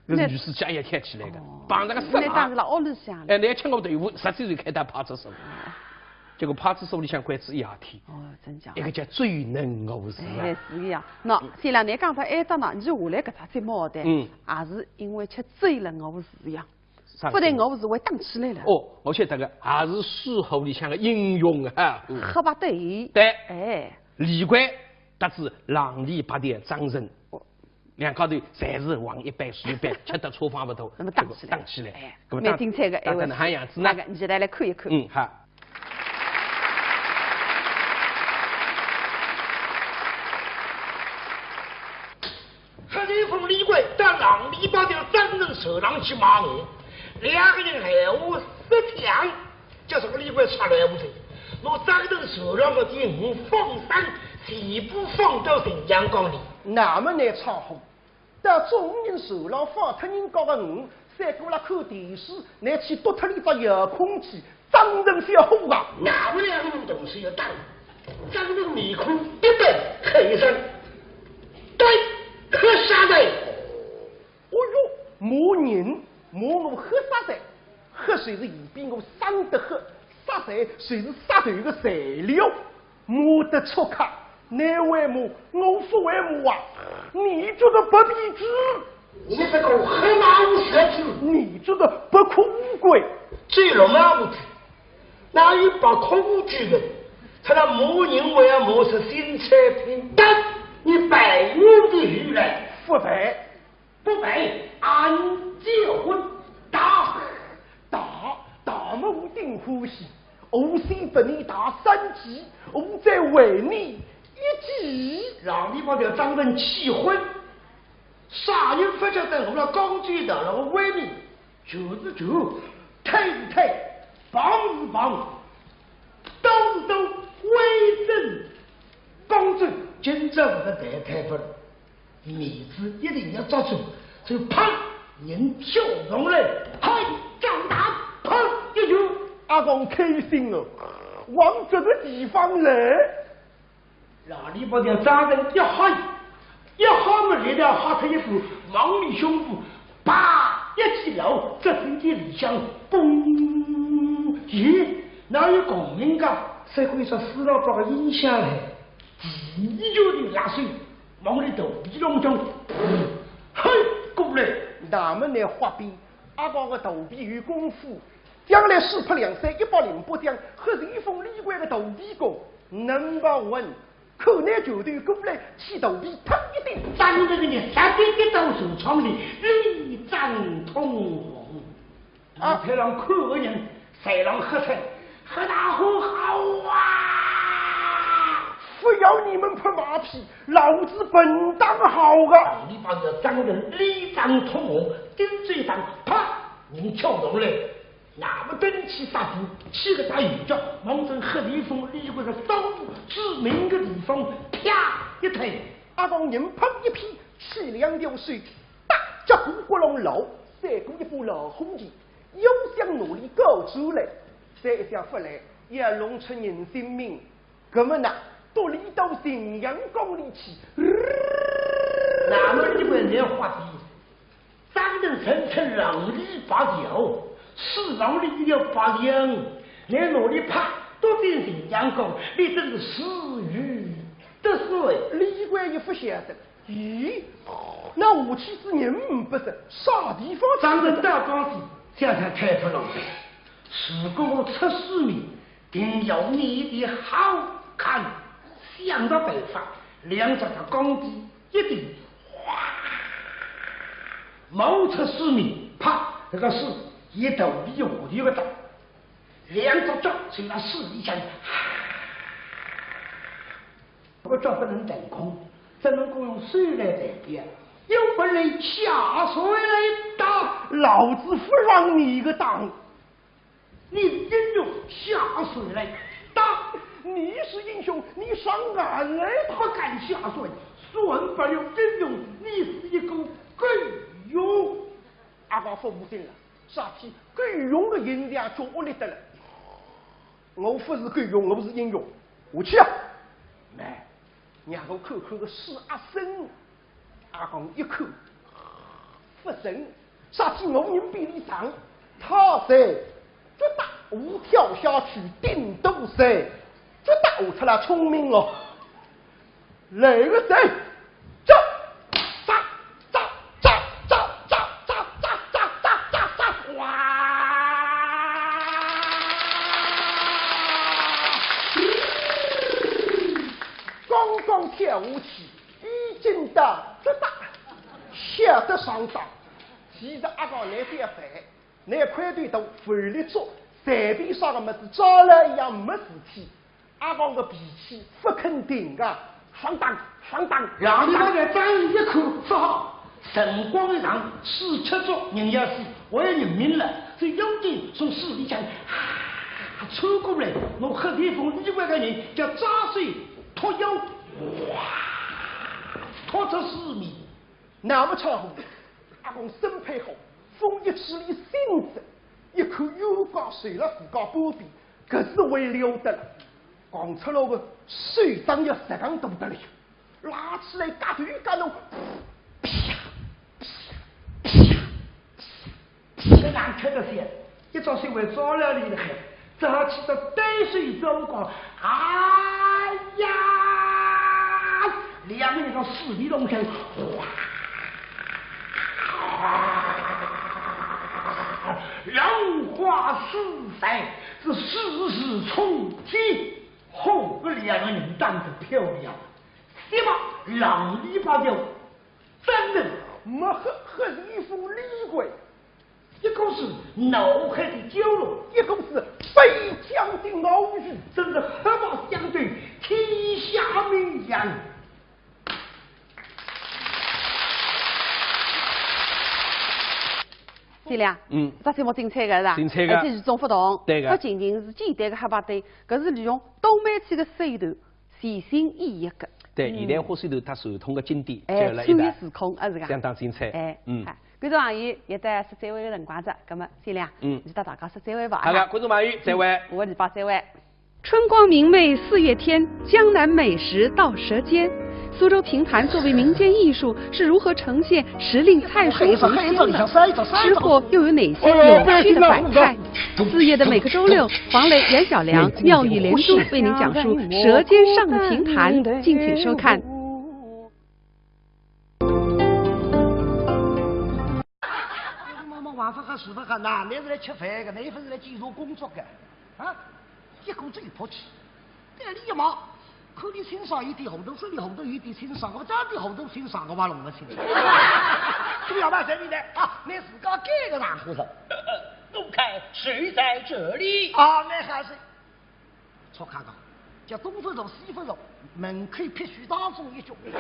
搿女士家也贴起来的，绑那个绳啊，当时屋里向，哎，那吃我队伍，10岁就开到派出所，结果派出所里向关子一夜天，哦，真假？一个叫追能我是哎，是呀。喏，先让你讲他挨着呢，你就下来搿只节目的，也是因为吃追了我是呀。不但我是会打起来了。哦，我晓得个，还是书后里向个英雄哈。黑白对。对。哎。李逵得知浪里八点张人，两高头侪是王一般、徐一般，吃得厨房不头，那么打起来。打起来。哎。蛮精彩个，打成那样子呢？那个，你现在来看一看。好。黑雷锋、李逵到浪里八点张人手上去骂我。2个人闲话10讲，叫这个李逵出来不是？我张人手上的第5放山，全部放到陈阳江里。那么难唱好，到众人手上放脱人家的5，再过来看电视，拿去夺脱里只遥控器，张人小虎啊！那么2个人同时要打，张人面孔一变，黑声，对，喝啥的？哦哟，骂人！骂我喝啥子？喝谁是以比我生得喝，杀谁谁是杀头的材料。骂得出卡，你为骂，我不为骂啊！你觉得不必知？你这个黑马无舌子，你觉得不可无贵？最了马无子，哪有把空举的？他那骂人为要骂出新产品，但你白我的鱼来，不白。不白，俺结婚打么我定欢喜，我先把你打3级，我再为你1级，让你把这张人气昏。啥人不晓得我那刚追到了我威名，就是推是推，帮是帮，都是都威震帮助，今朝这个太太不了。面子一定要抓住，就砰，人跳动来，嗨，长大，砰一球，阿公开心了，往这个地方来，让你把这张人一喊么来了，哈他一股往里胸部，啪一起楼，这身体里向嘣，咦，哪有共鸣感？社会上4老把个音响来，地球的拉水。往里头皮隆中，嘿，过来！那么难画笔，阿爸的头皮有功夫，将来4拍2三108将，和随风李逵的头皮功，No.1，口内球队过来起头皮，腾一顶，张这个人下边跌到手窗里，力战通红。啊，太让看个人，谁让喝彩，喝大喝好啊！不要你们拍马屁，老子本当好啊！你把这张人力战通红，顶嘴上啪，人跳动来，那么登起杀步，起个大雨脚，往正黑雷锋李逵的手部致命的地方，啪一推，阿公人砰一劈，气2条水，大脚骨骨龙老，再过一部老红旗，又想努力搞出来，再一下发来，也弄出人性命，那么呢？都离到沈阳江里去，那么你们来画的，张人层层浪里8条，4浪里要8两，你努力拍，都变沈阳江，你真是死鱼得水。李逵也不晓得，咦，那武器之人不是啥地方？张人大刚子，现在开出了，如果出师名，定要你的好看。想到办法，2只的钢笔一顶，哗，冒出师名，啪，这个是一头比下头一个大，2只脚从那水里向，这个脚不能腾空，只能够用水来代表。有本事下水来打，老子不让你个打！你英勇下水来打！你是英雄，你上岸来，不敢下水，算不了英勇。你是一个够用。阿讲服务精了，啥体够用的银两叫屋里得了。我不是够用，我不是英勇。我去啊！来，让我看看个施阿生。阿讲一口不成，啥体我人比你长，他在绝大我跳下去顶斗谁？绝大我出来聪明了。来个谁？走！炸！哇！刚刚跳下去，已经到绝大吓得上当。其实阿讲来点饭，那块对头饭里做，随便啥个么子招了一样没事体。阿讲个脾气不肯定啊，上当，让你们来张一口说好，辰光一长，47桌人要死，我要认命了。这有点从市里向穿过来，我黑地方另外个人叫扎水脱腰，哇，脱出市面，那么巧合，阿公身配好，风一起里性子，一口油膏水了自家波比，可是为了得了，讲出了个水长要10缸多得了，拉起来嘎头嘎头，这难看的些，一朝水位早了里了海，只好起到淡水走光，哎呀，两个人到死里龙坑，荣华四彩，是世事重提。后个两个人长得漂亮，什么浪里八条，真的没喝一副厉鬼，一个是脑海的蛟龙，一个是飞江的鳌鱼，真是黑马相对，天下名扬。季亮，这节目精彩个是吧？精彩个，而且与众不同。对个。不仅仅是简单的黑白对，搿是利用东北区的手段，全新演绎个。对，现代化手段它传统的经典，穿越时空，是个。相当精彩。观众朋友，也得说再会的辰光着，葛么季亮，你搭大家说再会吧。好的，观众朋友，再会。我礼拜再会。春光明媚4月天，江南美食到舌尖。苏州评弹作为民间艺术，是如何呈现时令菜蔬红鲜的？吃货又有哪些有趣的百态？4月的每个周六，黄磊、袁小良妙语连珠为您讲述《舌尖上的评弹》，敬请收看。晚上和媳妇和男的是来吃饭的，那份是来介绍工作的，啊，一股子一泼气，带你一毛。看你清爽一点红豆，手里红豆有点清爽，我这点红豆清爽的话弄不清。怎么样吧，这边的啊，你自个改个哪户头？陆凯谁在这里？啊，那还是错看到，叫东风肉、西风肉，门口必须当中一脚。你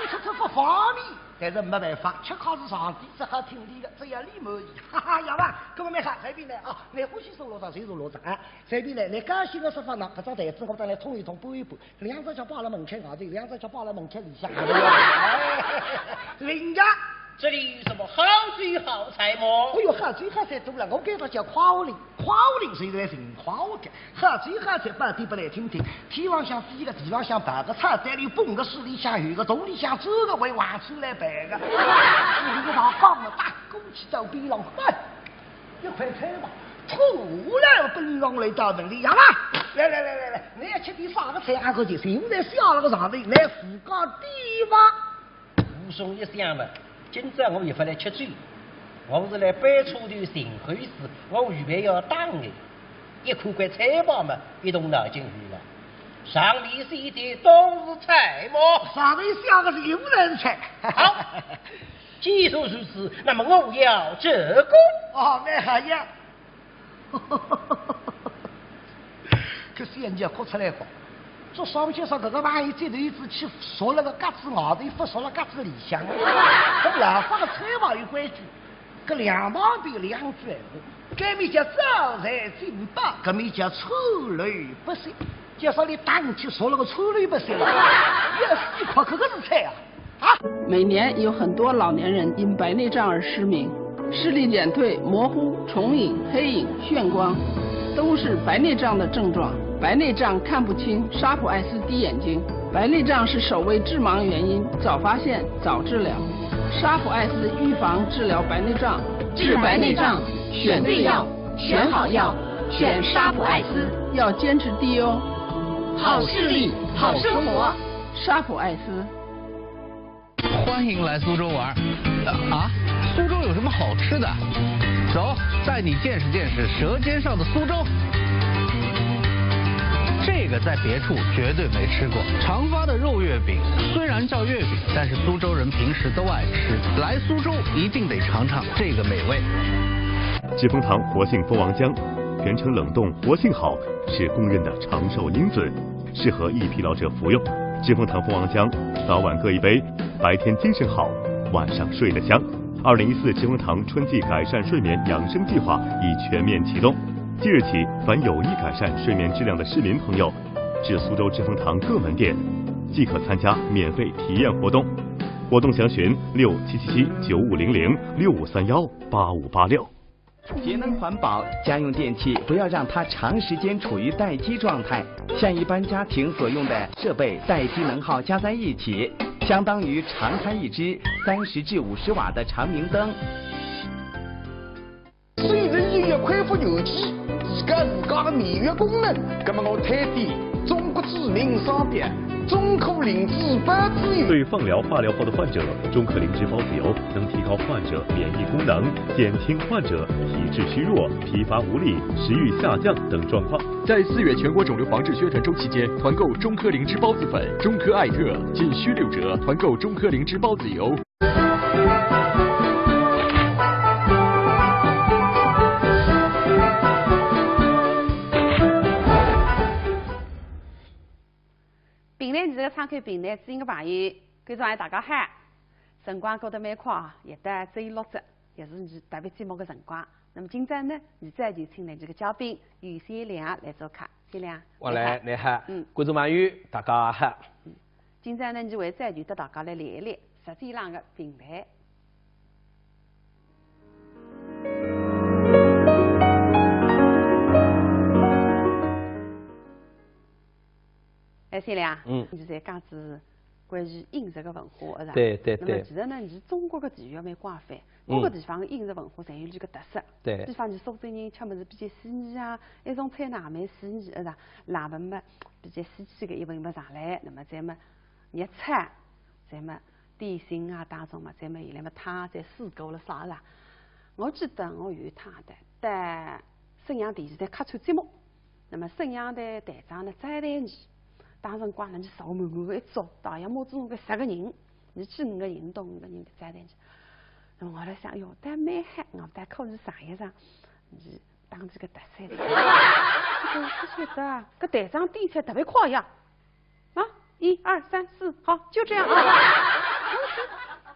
吃不方便，但是没办法，吃糠是上帝，只好听你的，只要你满意。哈哈，要不，各位没看这边来啊，你欢喜收罗上谁收罗上啊？这边来，你高兴的说法呢，搿张台子我再来通一通，拨一拨，两只脚挂了门口外头，两只脚挂了门口里向。人家。这里有什么好水好菜么？哎呦，好水好菜多了，我给他叫夸我哩，夸我哩谁来人夸我的？好水好菜半天不来听听，天上向飞个，地上向爬个，菜单里蹦个，水里向游个，洞里向走个，为往出来摆个。你个老杠了，大鼓起到边上，哎，一块菜吧，突然奔上来到门里，呀嘛，来，你要吃点啥个菜？俺个就现在下了个上头，来自个地方。武松一想嘛。今朝我也不来吃醉，我是来摆出的寻回事，我预备要打的。一看块菜包嘛，一动脑筋去了。上面写的都是菜么？上面写的是有人菜。好，既说如此，那么我要这个。哦，那还要。可是人家哭出来过。这上面就说这个玩意这头一只去说了个嘎子外头，不说了嘎子里向。跟老法的菜法有规矩，搿两旁边两句闲话，搿面叫招财进宝，搿面叫臭驴不散。就说你打你去说了个臭驴不散了，要死一块可是菜啊！每年有很多老年人因白内障而失明，视力减退、模糊、重影、黑影、眩光，都是白内障的症状。白内障看不清，沙普艾斯滴眼睛。白内障是首位致盲原因，早发现早治疗。沙普艾斯预防治疗白内障，治白内障选对药，选好药，选沙普艾斯，要坚持滴哦。好视力，好生活，沙普艾斯。欢迎来苏州玩啊！苏州有什么好吃的？走，带你见识见识舌尖上的苏州。这个在别处绝对没吃过。长发的肉月饼虽然叫月饼，但是苏州人平时都爱吃。来苏州一定得尝尝这个美味。疾风堂活性蜂王浆，全程冷冻，活性好，是公认的长寿因子，适合易疲劳者服用。疾风堂蜂王浆，早晚各一杯，白天精神好，晚上睡得香。2014疾风堂春季改善睡眠养生计划已全面启动。即日起，凡有意改善睡眠质量的市民朋友，至苏州疾风堂各门店即可参加免费体验活动。活动详询6777-9500-6531-8586。节能环保，家用电器不要让它长时间处于待机状态，像一般家庭所用的设备待机能耗加在一起，相当于常开一支30至50瓦的长明灯。虽然音乐恢复有机，自家的免疫功能，那么我推荐中国知名商品中科灵芝孢子油。对放疗、化疗后的患者，中科灵芝孢子油能提高患者免疫功能，减轻患者体质虚弱、疲乏无力、食欲下降等状况。在4月全国肿瘤防治宣传周期间，团购中科灵芝孢子粉、中科艾特仅需6折，团购中科灵芝孢子油。平台，你这个敞开平台，知音个朋友，观众也大家好。辰光过得蛮快啊，也得只有6折，也是你特别节目的辰光。那么今朝呢，你再就请来这个嘉宾于先良来做客。先良，我来，你好，观众朋友大家好。今朝呢，你会再就和大家来聊一聊实际上的平台。哎，先良，你在讲子关于饮食的文化，是吧？对对对。那么其实呢，你中国的地域蛮广泛，各个地方的饮食文化侪有这个特色。对。比方你苏州人吃么子比较细腻啊，一种菜呢蛮细腻，是吧？辣粉么比较细细的一份么上来，那么再么热菜，再么点心啊当中嘛，再么伊拉么汤再水果了啥啦？我记得我有一趟在沈阳电视台客串节目，那么沈阳的台长呢招待你。当辰光呢，你坐满满个一桌，大约么总个10个人，你去5个人到5个人的招待你。那么我来想，哟，但蛮嗨，我但可是上一场，你当这个特色的。这个不晓得啊，搿台长点菜特别快呀，啊，1、2、3、4，好，就这样啊。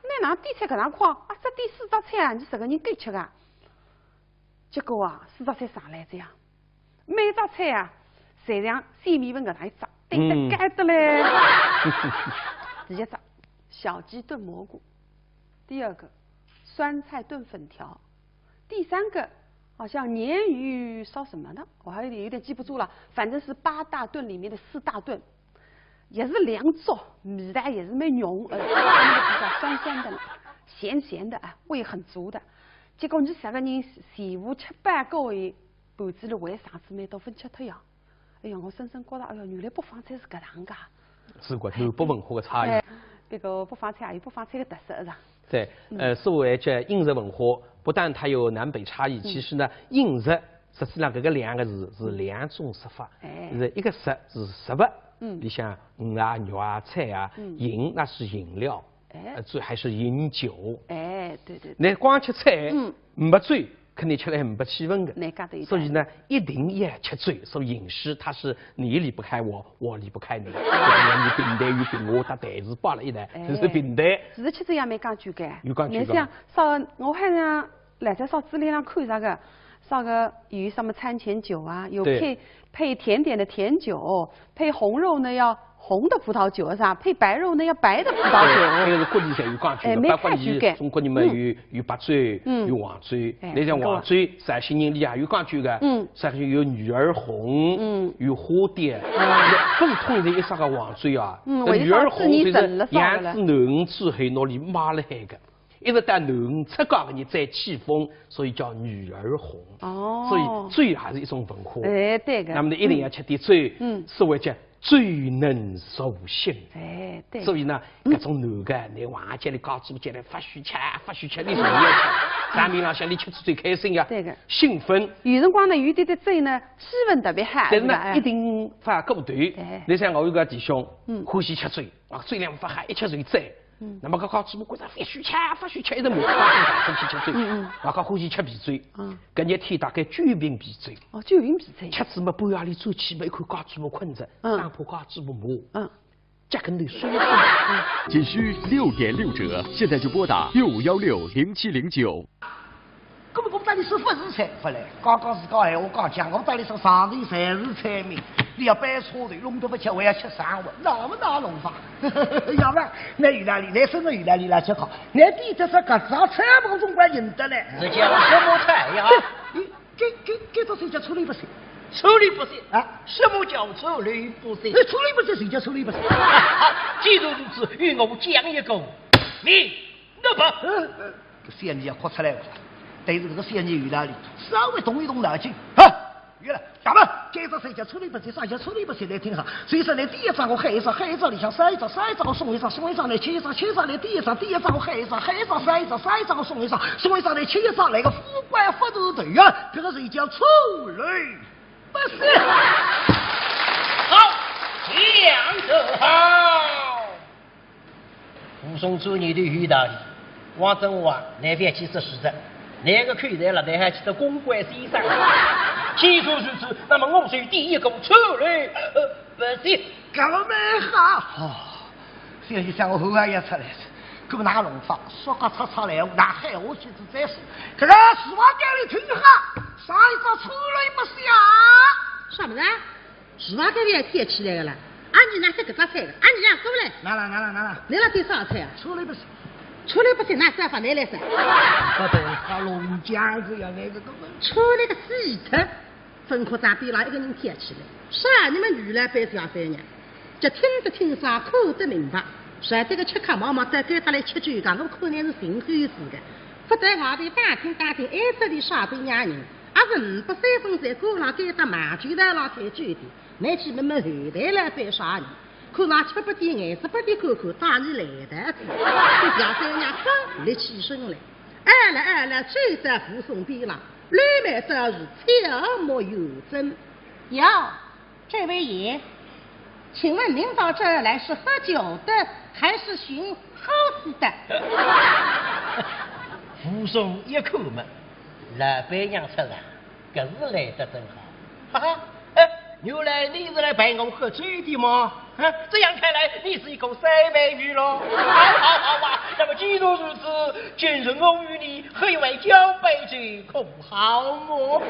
那哪点菜搿样快啊？只点4道菜啊，你10个人够吃个。结果啊，4道菜上来这样，每道菜啊，侪像鲜米粉搿样一只。顶得盖的嘞！第一个小鸡炖蘑菇，第2个酸菜炖粉条，第3个好像鲶鱼烧什么呢？我还有点记不住了，反正是8大炖里面的4大炖，也是2桌，味道也是蛮浓，比较酸酸的、咸咸的，味很足的。结果你10个人全部吃8个的盘子里为啥子蛮多分吃脱呀？哎呀，我深深觉得，哎呀，原来北方菜是搿样噶。是个南北文化的差异。这个北方菜也有北方菜的特色，是吧？对，所谓叫饮食文化，不但它有南北差异，其实呢，饮食实际上搿个2个字是2种说法。是一个食是食物，里向鱼啊、肉啊、菜啊，饮那是饮料，醉还是饮酒。对对。你光吃菜，没醉。肯定吃来没气氛的，所以呢，一定要吃醉。所以饮食它是你离不开我，我离不开你。你平台与平我搭台子摆了一台，这是平台。其实吃醉也蛮讲究的。有讲究。你像烧，我好像来在烧资料上看啥个，烧个鱼什么餐前酒啊，有对配甜点的甜酒，配红肉呢要红的葡萄酒是吧？配白肉呢要白的葡萄酒。那个是国里才有讲究的，包括你中国人们有白醉，有黄醉。你像黄醉，陕西人里也有讲究的。陕西有女儿红，有花蝶。不是统一一啥个黄醉啊？女儿红就是样子嫩之后那里抹了海个。一直到嫩出高的人再起风，所以叫女儿红。哦，所以醉还是一种文化。哎，对个。那么呢，一定要吃点醉。所谓叫醉能入心。哎，对。所以呢，各种男的，你晚节里搞主节来发许吃，你什么要吃？咱明朗向你吃最开心呀。对个。兴奋。有辰光呢，有点醉呢，气氛特别嗨。但是呢，一定发过头。你像我有个弟兄，欢喜吃醉，醉量发嗨，一吃醉醉。那么搞主播觉得发许吃，一直没发生吃醉。搞欢喜吃皮醉。搿日天大概9瓶皮醉。哦，9瓶皮醉。吃子嘛半夜里走起嘛，一看搞主播困着，上铺搞主播骂。加跟头睡。仅需6.6折，现在就拨打65160709。根本我带你说不是菜不来，刚刚是讲闲话讲讲，我带你说上头才是菜名。你要摆车队，弄都不吃，我要吃3碗，那么大弄法。要不然，那意大利，那什么意大利来吃好，那比这是个啥菜不总管赢得嘞？这叫什么菜呀？给到谁家处理不行？处理不行啊？什么叫处理不行？处理不行，谁叫处理不行？好，既然如此，与我讲一个你那么，先你要哭出来了。对着这个仙人意大利，稍微动一动脑筋啊！原来咱们接着谁家处理不行，啥叫处理不行来听哈。所以说呢，第一张我黑一张，黑一张里向塞一张，塞一张我送一张，送一张来切一张，切一张来第一张我黑一张，黑一张塞一张，塞一张我送一张，送一张来切一张来个富贵福头队啊！这个谁叫处理不行？好，讲得好。武松做你的意大利，王振华那边其实是的。那个看在了，那还记得公关先生。既然如此，那么我是第一个处理不行。干么没好？现在想我后来也出来了，可不拿弄法，说个擦来，那还我去是再说。这个希望店里听哈，上一招处理不下。什么呢？希望店里贴起来了。你拿这个啥菜的？你俩过来。拿了。你那点啥菜啊？处理不行。处理不行，那办法你来噻。不对，他龙江子呀，那个根本处理个鸡头，分科长比那一个人贴起来。是你们原来摆小三娘，就听得听啥，看得明白。谁这个吃糠毛毛再给他来吃酒干，我可能是心黑死的。不在外边打听，挨着里耍对娘人，人不3分在锅上给他满酒来了开酒的，那起慢后台来摆啥人？看上吃不点眼子不点口口，打你来的子，这小三娘刚立起身来，挨了，追在扶松边上，里面这是切莫有真。哟，这位爷，请问您到这儿来是喝酒的，还是寻好子的？扶松一口嘛，老板娘出来，可是来得真好，哈哈。原来你是来陪我喝酒的吗？这样看来你是一个三美女喽。好，那么既然如此，今日我与你喝一碗交杯酒，可不好么？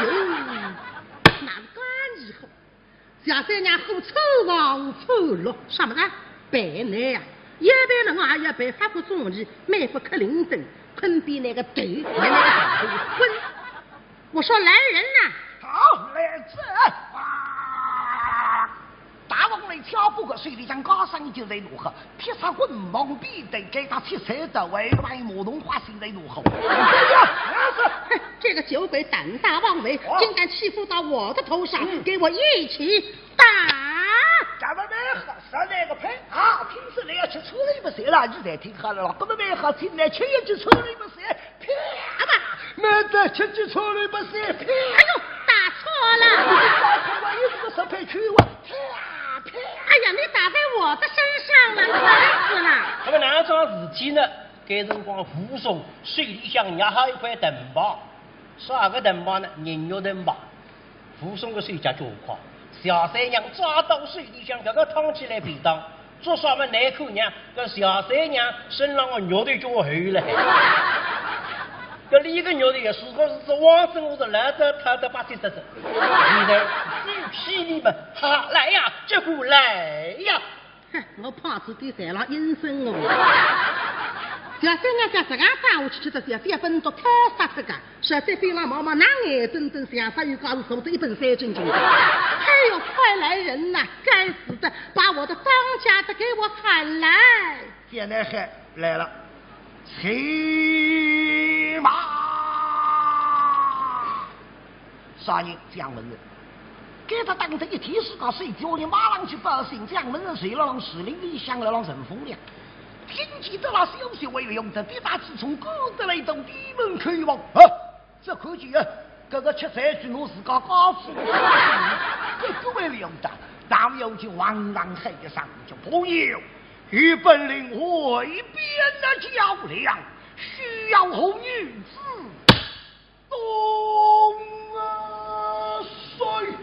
哪个你好？小三娘喝臭王臭落，什么呢？白奶呀，一般人也要白发不中意，美不克林登，坤比那个头，那个头昏。我说来人呐！好，来这大王来挑不过水里向高山就在如何？披上棍棒必得给他切菜的为外磨动花心在如何？这个酒鬼胆大妄为，竟敢欺负到我的头上，给我一起打！咱们没喝上那个牌啊！平时你要去处理不行了，你再听好了，根本没喝，今天吃一句处理不行，啪吧！没得吃句处理不行，啪！哎呦，打错了！我一直说配去我，啪！哎呀，你打在我的身上了，烦死了！那么哪桩事体呢？该辰光扶松水里向压好一块藤棒，啥个藤棒呢？人肉藤棒。扶松的水家就快，小三娘抓到水里向，这个烫起来便当，做啥么难看呢？这小三娘身上的肉都就黑了。这里个鸟的也是个是往生，我是来着他的把这得着。你呢？屁你们，哈来呀，这股来呀！哼，我胖子对三郎阴森哦。小三娘家这个打下去吃的小1分钟开杀这个，实在非让毛毛拿眼瞪瞪想法又告诉送这1本3斤斤的。哎呦，快来人呐！该死的，把我的当家的给我喊来！现在喊来了，骑马！啥人？蒋文人。给他当成一提示告谁叫你马上去报信，蒋文人随了让士林里响了让陈风亮。听见的那消息，为了用这地大气从各得来到地门开往啊！这可惜啊，这个7岁军我自家告诉这个为了用的，当有就汪汪黑的上就朋友，与本领会边的较量，需要红女子东啊水。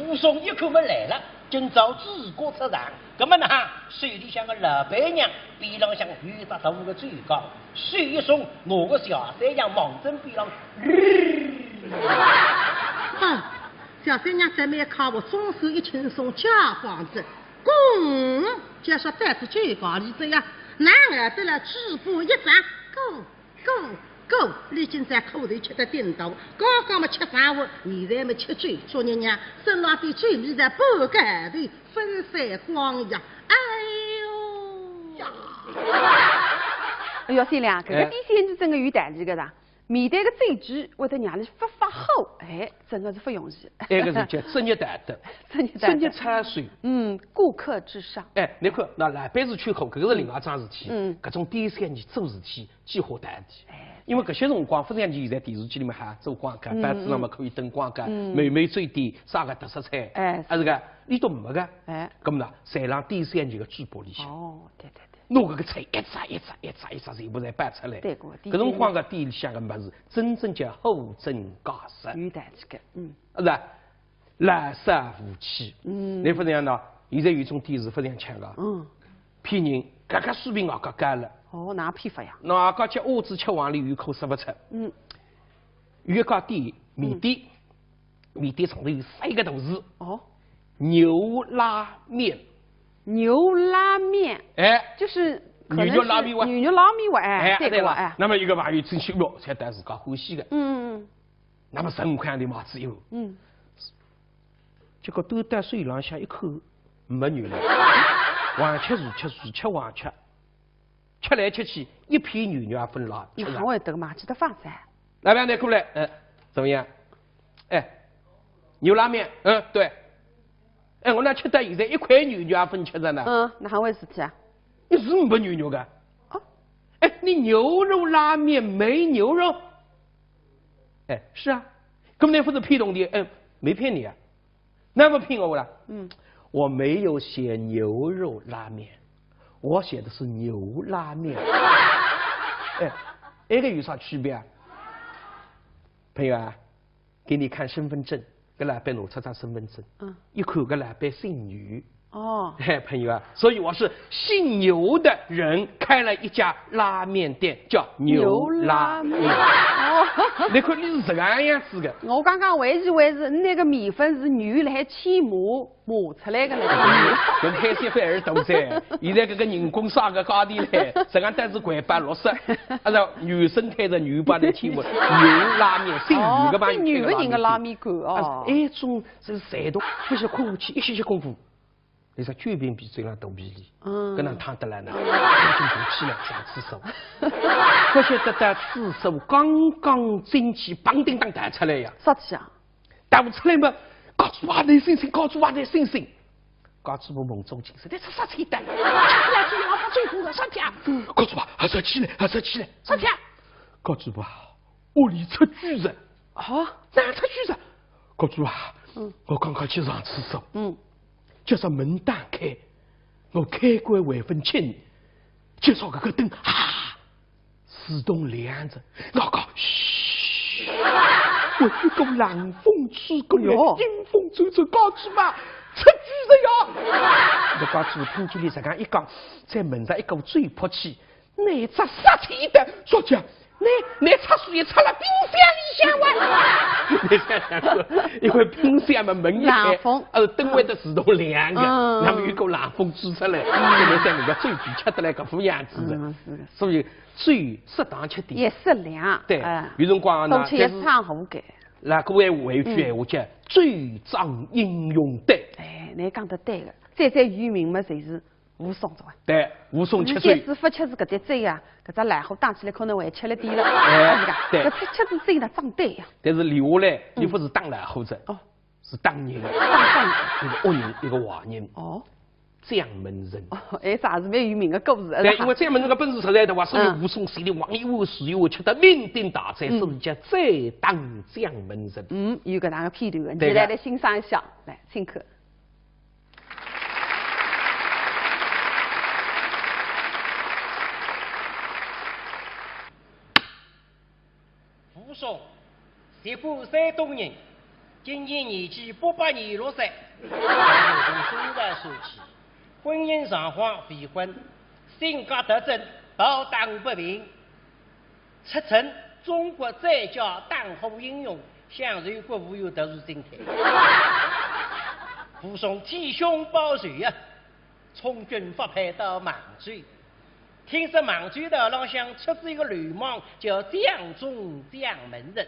武松一口门来了，今朝治国出场，那么呢，水里向个老板娘，边浪向遇到头个最高，水一松，我个小三娘忙正边浪。小三娘准备靠我双手一轻松叫房子，公就说带着最高里这样，男儿得了止步一斩，够，已经在口头吃的叮咚，刚刚嘛吃饭我，现在嘛吃醉，昨日娘身上的嘴里在半盖的分散光呀，哎呦呀！哎呦，三娘，这个第三季真的有代志个噻。面对个追剧或者让你发好，哎，真的是不容易。那个是叫职业道德，职业产税。顾客至上。哎，你看那老板是缺口，搿个是另外一桩事体。搿种第三年做事体几好谈的。因为搿些辰光，忽然间现在电视剧里面还做广告，板子上面可以登广告，美美最低啥个特色菜，还是个你都没个。哎，咁么才让第三年个剧本里向。哦，对。拿搿个菜一只全部侪摆出来。对个。搿辰光个店里向个物事，真正叫货真价实。有代志个。是吧？垃圾武器。你不这样的，现在有一种店是非常强个。骗人，搿个水平外加高了。哦，哪批发呀？那个吃鸭子吃黄里有口说不出。有一家店面店上头有3个大字。哦。牛拉面。牛拉面，哎，就是牛肉拉面哇，牛肉拉面哇，哎，对了，哎。那么一个朋友真秀妙，才带自家欢喜的。那么15块的帽子有。结果都到水浪向一口没牛了，黄吃如吃黄吃，吃来吃去一片牛肉也分了。你还会得嘛？记得放噻。老板，你过来，怎么样？哎，牛拉面，对。哎，我那吃到现在1块牛肉也分吃着呢。那还回事体啊？你是没牛肉的？哎，你牛肉拉面没牛肉？哎，是啊，根本不是骗东的，没骗你啊，那么骗我了？我没有写牛肉拉面，我写的是牛拉面。哎，这个有啥区别啊？朋友啊，给你看身份证。搿老板拿出张身份证，一看搿老板姓牛。哦，嘿，朋友啊，所以我是姓牛的人开了一家拉面店，叫牛拉面。哦，你看你是这个样子的。我刚刚以为是那个米粉是牛来起磨出来的呢。搿海鲜饭儿大噻，现在搿个人工啥个价钿嘞？这样单是块860，按照女生开着牛把来起磨，牛拉面姓牛的吧？姓牛的人的拉面馆哦。一种是山东，不是空气一些功夫。你说卷饼比嘴上大比例，跟那烫得来呢，已经不起了，想吃手。可惜得吃手刚刚蒸汽梆叮当弹出来呀，啥子啊？弹出来嘛，告诉我内星星，告诉我内星星，告诉我梦中情深，你吃啥菜的？吃下去要把最后的上天。告诉我还是要起来，上天。告诉我屋里出巨人，哪出巨人？告诉我，我刚刚去上厕所，叫上门打开，我开关未分清，介绍个灯自动亮着，那个嘘，我一股冷风吹过来，阴风阵阵，告诉嘛，出巨人呀！我告诉听见你这样一讲，在门上一股嘴泼气，你这杀气的小姐，你插水也插了冰箱里向哇！你想想看，因为冰箱嘛门一开，灯会的自动亮的，那么有个冷风吹出来，你在那个最皮吃得来个副样子的，所以最适当吃点，也适量。对，有辰光呢，而且也唱好改。那各位会句闲话叫最仗英勇的。哎，你讲得对的，最有名嘛，就是武松的。对，武松7岁。师傅吃是搿只嘴啊，搿只烂货打起来可能还吃了点了。对，搿吃只嘴呢长对呀。但是留下来，你不是当烂货子，是当人，一个恶人，一个坏人。哦。将门人。哎，啥是蛮有名的故事。对，因为将门人的本事实在的话，所以武松手里王一武、史一武吃得酩酊大醉，所以叫再当将门人。有个那个片段，你来欣赏一下，来请客。武松，浙府山东人，今年年纪826岁，从生来说起。婚姻状况未婚，性格特征保党不平，出身中国最佳当红英雄，享受国务院特殊津贴。武松体胸抱拳啊，从军发配到邙州，听说邙州头浪向出自一个流氓叫蒋中蒋门人，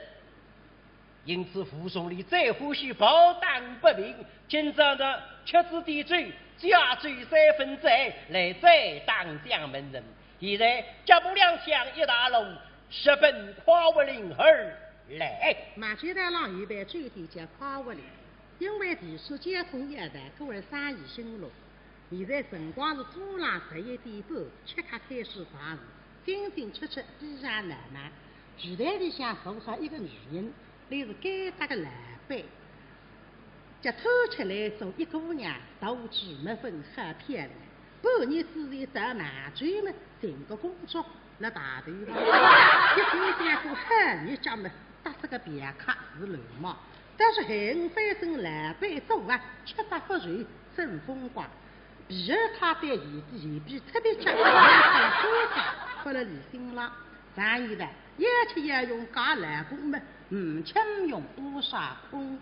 因此武松里最欢喜保党不平，今朝的吃子点缀。家罪3分罪，来再当将门人。现在脚步两相一大龙，直奔夸我岭儿来。邙州大浪预备最低叫夸我岭，因为地势交通一带，故而生意兴隆。现在辰光是早浪11点半，吃客开始上市，进进出出比上难难。剧台里向坐上一个女人，那是该搭个老板。这偷吃来做一姑娘，斗志没分很漂亮。半年之前到邙州嘛，寻个工作，那大头上一天天过汉女家嘛，搭这个别克是流氓，但是很翻身老板做啊，吃得不软，真风光。皮儿卡对眼皮特别尖，发了多少，发了李新郎。上一代要吃要用搞老公嘛，轻用多少空。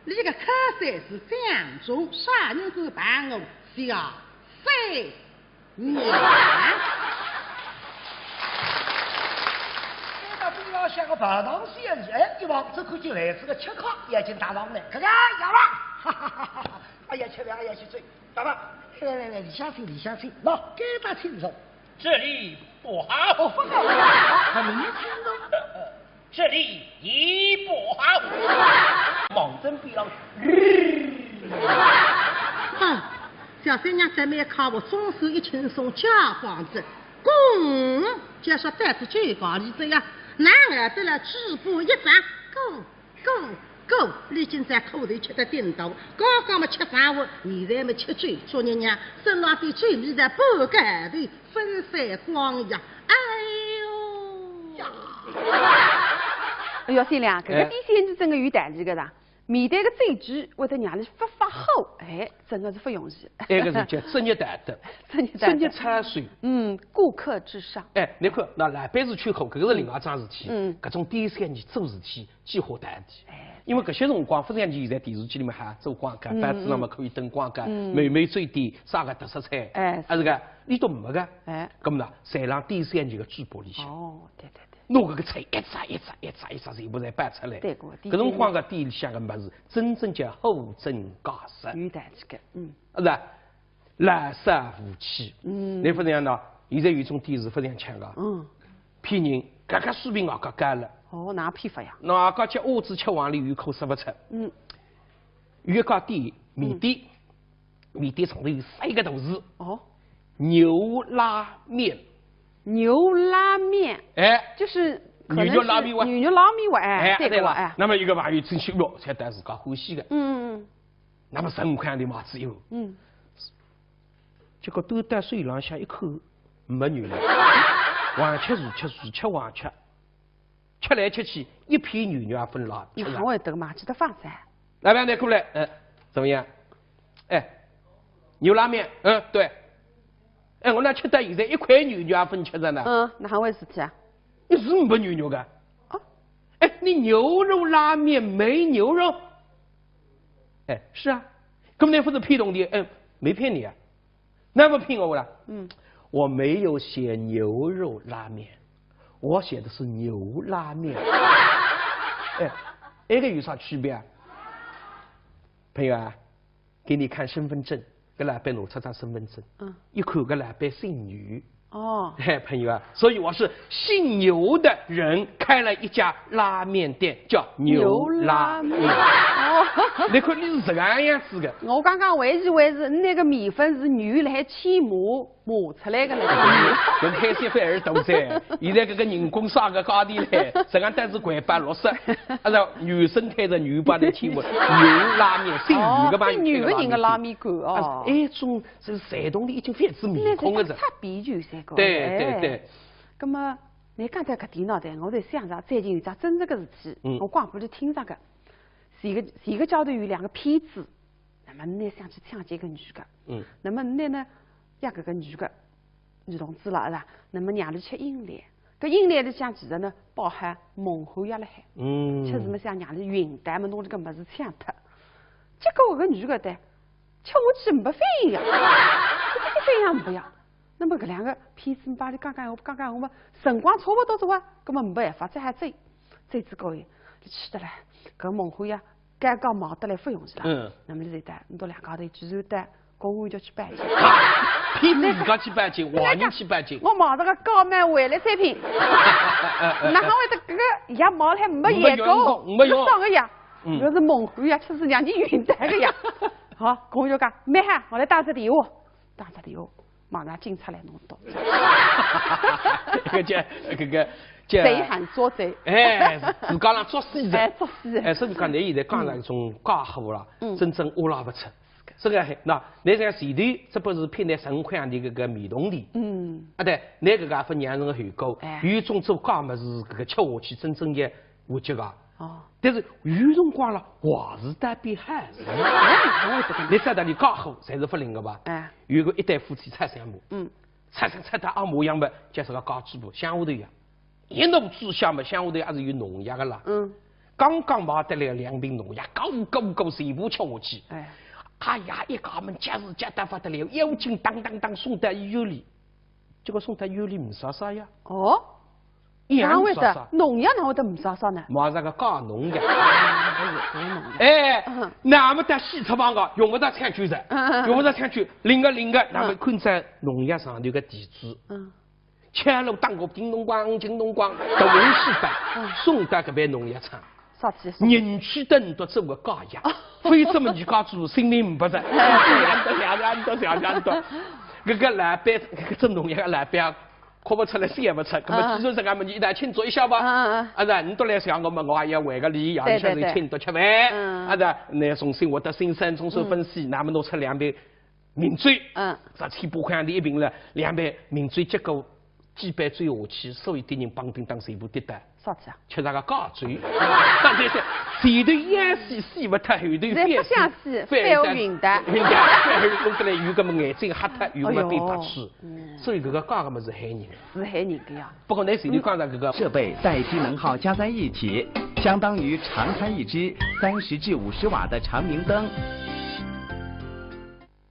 你个特色是江中杀人过办我小3年。这个比老像个白糖仙子，哎，一望这可就来自个吃客，眼睛大王来，看看要了，哈哈哈哈！哎呀，吃了，哎呀，去追，大王，来，李相信，喏，给他听说，这里不好，不好，他明听的。这里一不好，猛针比了。小三娘准备靠我双手一轻松叫房子，公就说带着最高里这样，男儿得了止步一掌，go，你今在口头吃得顶到，刚刚嘛吃上午，现在嘛吃醉，昨日娘身上的嘴里的不盖的分散光呀，哎呦呀！哎哟，三两，搿个底线是真的有代志个的，面对个追剧或者让你发好，哎，真的是不容易。那个是叫职业道德，职业产税。顾客至上。哎，你看，那老板是缺口，搿个是另外一桩事体。搿种第三人做事体几乎淡的。因为搿些辰光，忽然间现在电视机里面还做广告，板子上面可以登广告，美最点啥个特色菜，还是个你都没个，咁么呢，侪让第三人个嘴巴里向。哦，对。拿搿个菜一只，全部侪摆出来。对搿辰光个店里向个物事，真正叫货真价实。有代志个，是吧？垃圾武器。你不这样呢？现在有一种店是非常强个，骗人，搿个水平外加高了。哦，哪批发呀？那个叫鸭子吃黄鹂，有口说不出。有一家店，面店上头有3个大字。哦。牛拉面。牛拉面，哎，就是牛肉拉面哇，牛肉拉面哇，哎，对了，哎。那么一个朋友真秀哟，才带自家欢喜的。那么15块的麻子油。结果都到水浪向一口没牛了，黄吃如吃黄吃，吃来吃去一片牛肉也分了。你还会得嘛？记得放噻。老板，你过来，怎么样？哎，牛拉面，对。哎，我那吃到现在1块牛肉也分吃着呢。哪回事体啊？你是没牛肉的？啊？哎，你牛肉拉面没牛肉？哎，是啊，根本那不是骗东的，没骗你啊，那不骗我了？我没有写牛肉拉面，我写的是牛拉面。哎，这个有啥区别啊？朋友啊，给你看身份证，搿老板拿出张身份证，一看搿老板姓牛。哦，哎，朋友啊，所以我是姓牛的人开了一家拉面店，叫牛拉面。哦，你看你是这个样子的。我刚刚为是那个米粉是牛来起磨出来的嘞。跟海鲜反而大噻，现在这个人工杀个高低嘞，这样但是贵860，按照女生开着牛把的起磨，牛拉面姓牛的吧？姓牛的人的拉面馆哦。哎，种是山东的已经反子面孔的人。差别就噻个。对。那么你刚才搿点脑袋，我在想着最近有桩真实的事体，我广播里听着个。一个桥头有2个骗子，那么你想去抢劫个女的，那么你呢，压搿个女同志了是吧？那么让你吃阴来，搿阴来里向其实呢包含蒙汗药了海，吃什么想让你晕淡么，弄这个么子抢脱，结果搿女的的吃下去没反应呀，这反应不要。那么搿2个骗子把你刚刚我们辰光差不多走啊，搿么没办法再还追至高一，你吃得来。搿蒙汗药刚刚忙得来不用是啦。那么现在你到2高头居然带公安局去办警。骗子自家去办警，坏人去办警。我忙着个高买回来产品，哪会得搿个药毛还没验过，没上个药，搿是蒙汗药，确实让你晕淡个药。好，公安局讲，蛮好，我来打只电话，马上警察来弄到。搿个。贼喊捉贼，哎，自家让捉死人，捉死人。哎，所以讲你现在讲那种家伙了，真正挖拉不出。这个那，你像前头这不是骗那10块的个面冻的，对，你搿个分酿成个后果，有种做假么是搿个吃下去真正的无极个。但是有辰光了，坏事带变好事。你晓得你家伙侪是不灵个吧？有个一对夫妻拆相骂，拆得阿模样么，就是个高鸡婆，向下头呀。一弄之下嘛，向下头还是有农药的啦。刚刚买得来2瓶农药，高全部吃下去。哎呀，一家门急事急得不得了，妖精当送到医院里，结果送到医院里没啥呀。哦，哪会得农药哪会得没啥呢？马上个假农药。哎，那么得洗出房个，用不着抢救的，用不着抢救，另个，那么看在农药上头个地址。前路当个京东光，到文西办送到搿边农药厂，人去等都做个假药，非这么你家做心里不着，两多，搿个老板搿个做农药个老板看不出来，谁也不出，搿么既然这个么你一旦请坐一下吧，你都来想我们，我也要还个礼，让你下头请多吃饭，那重新获得新生，综合分析，那么拿出2杯名醉，1800块的1瓶了，2杯名醉，结果。几百醉下去，所有的人绑定当全部跌倒。啥子啊？吃那个假醉，但是前头烟死不脱，后头反不想死，反而晕的，反而弄得来有个么眼睛瞎脱，有个么被白痴。所以这个假个么是害人，是害人的呀。不过你前头讲的这个设备带机能耗加在一起，相当于长开一支30至50瓦的长明灯。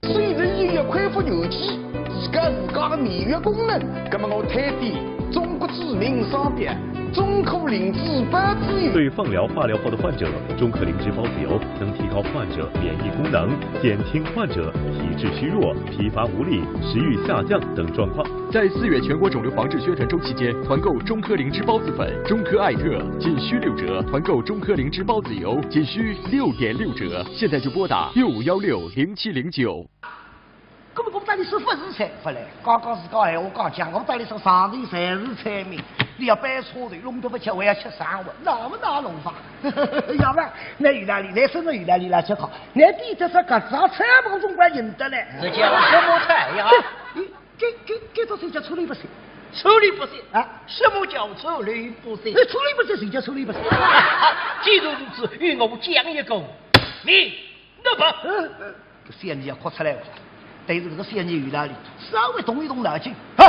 虽然音乐恢复有机。自家的免疫功能，那么我推荐中国知名商店中科灵芝孢子油。对放疗、化疗后的患者，中科灵芝孢子油能提高患者免疫功能，减轻患者体质虚弱、疲乏无力、食欲下降等状况。在4月全国肿瘤防治宣传周期间，团购中科灵芝孢子粉、中科艾特仅需6折，团购中科灵芝孢子油仅需6.6折。现在就拨打65160709。我带你说不是菜，不来，刚刚是讲闲话讲，我带你说上头才是菜名，你要摆车队，弄都不吃，我要吃3碗，那么大弄法，要不然那意大利，来生的意大利来吃好，那地这是搿啥菜嘛，总归认得嘞。这叫什么菜呀？这种谁叫处理不善？处理不善啊？什么叫处理不善？处理不善，谁叫处理不善？好，既然如此，与我讲一个，你那么，这先你要哭出来。对着这个仙女遇到里，稍微动一动脑筋，啊，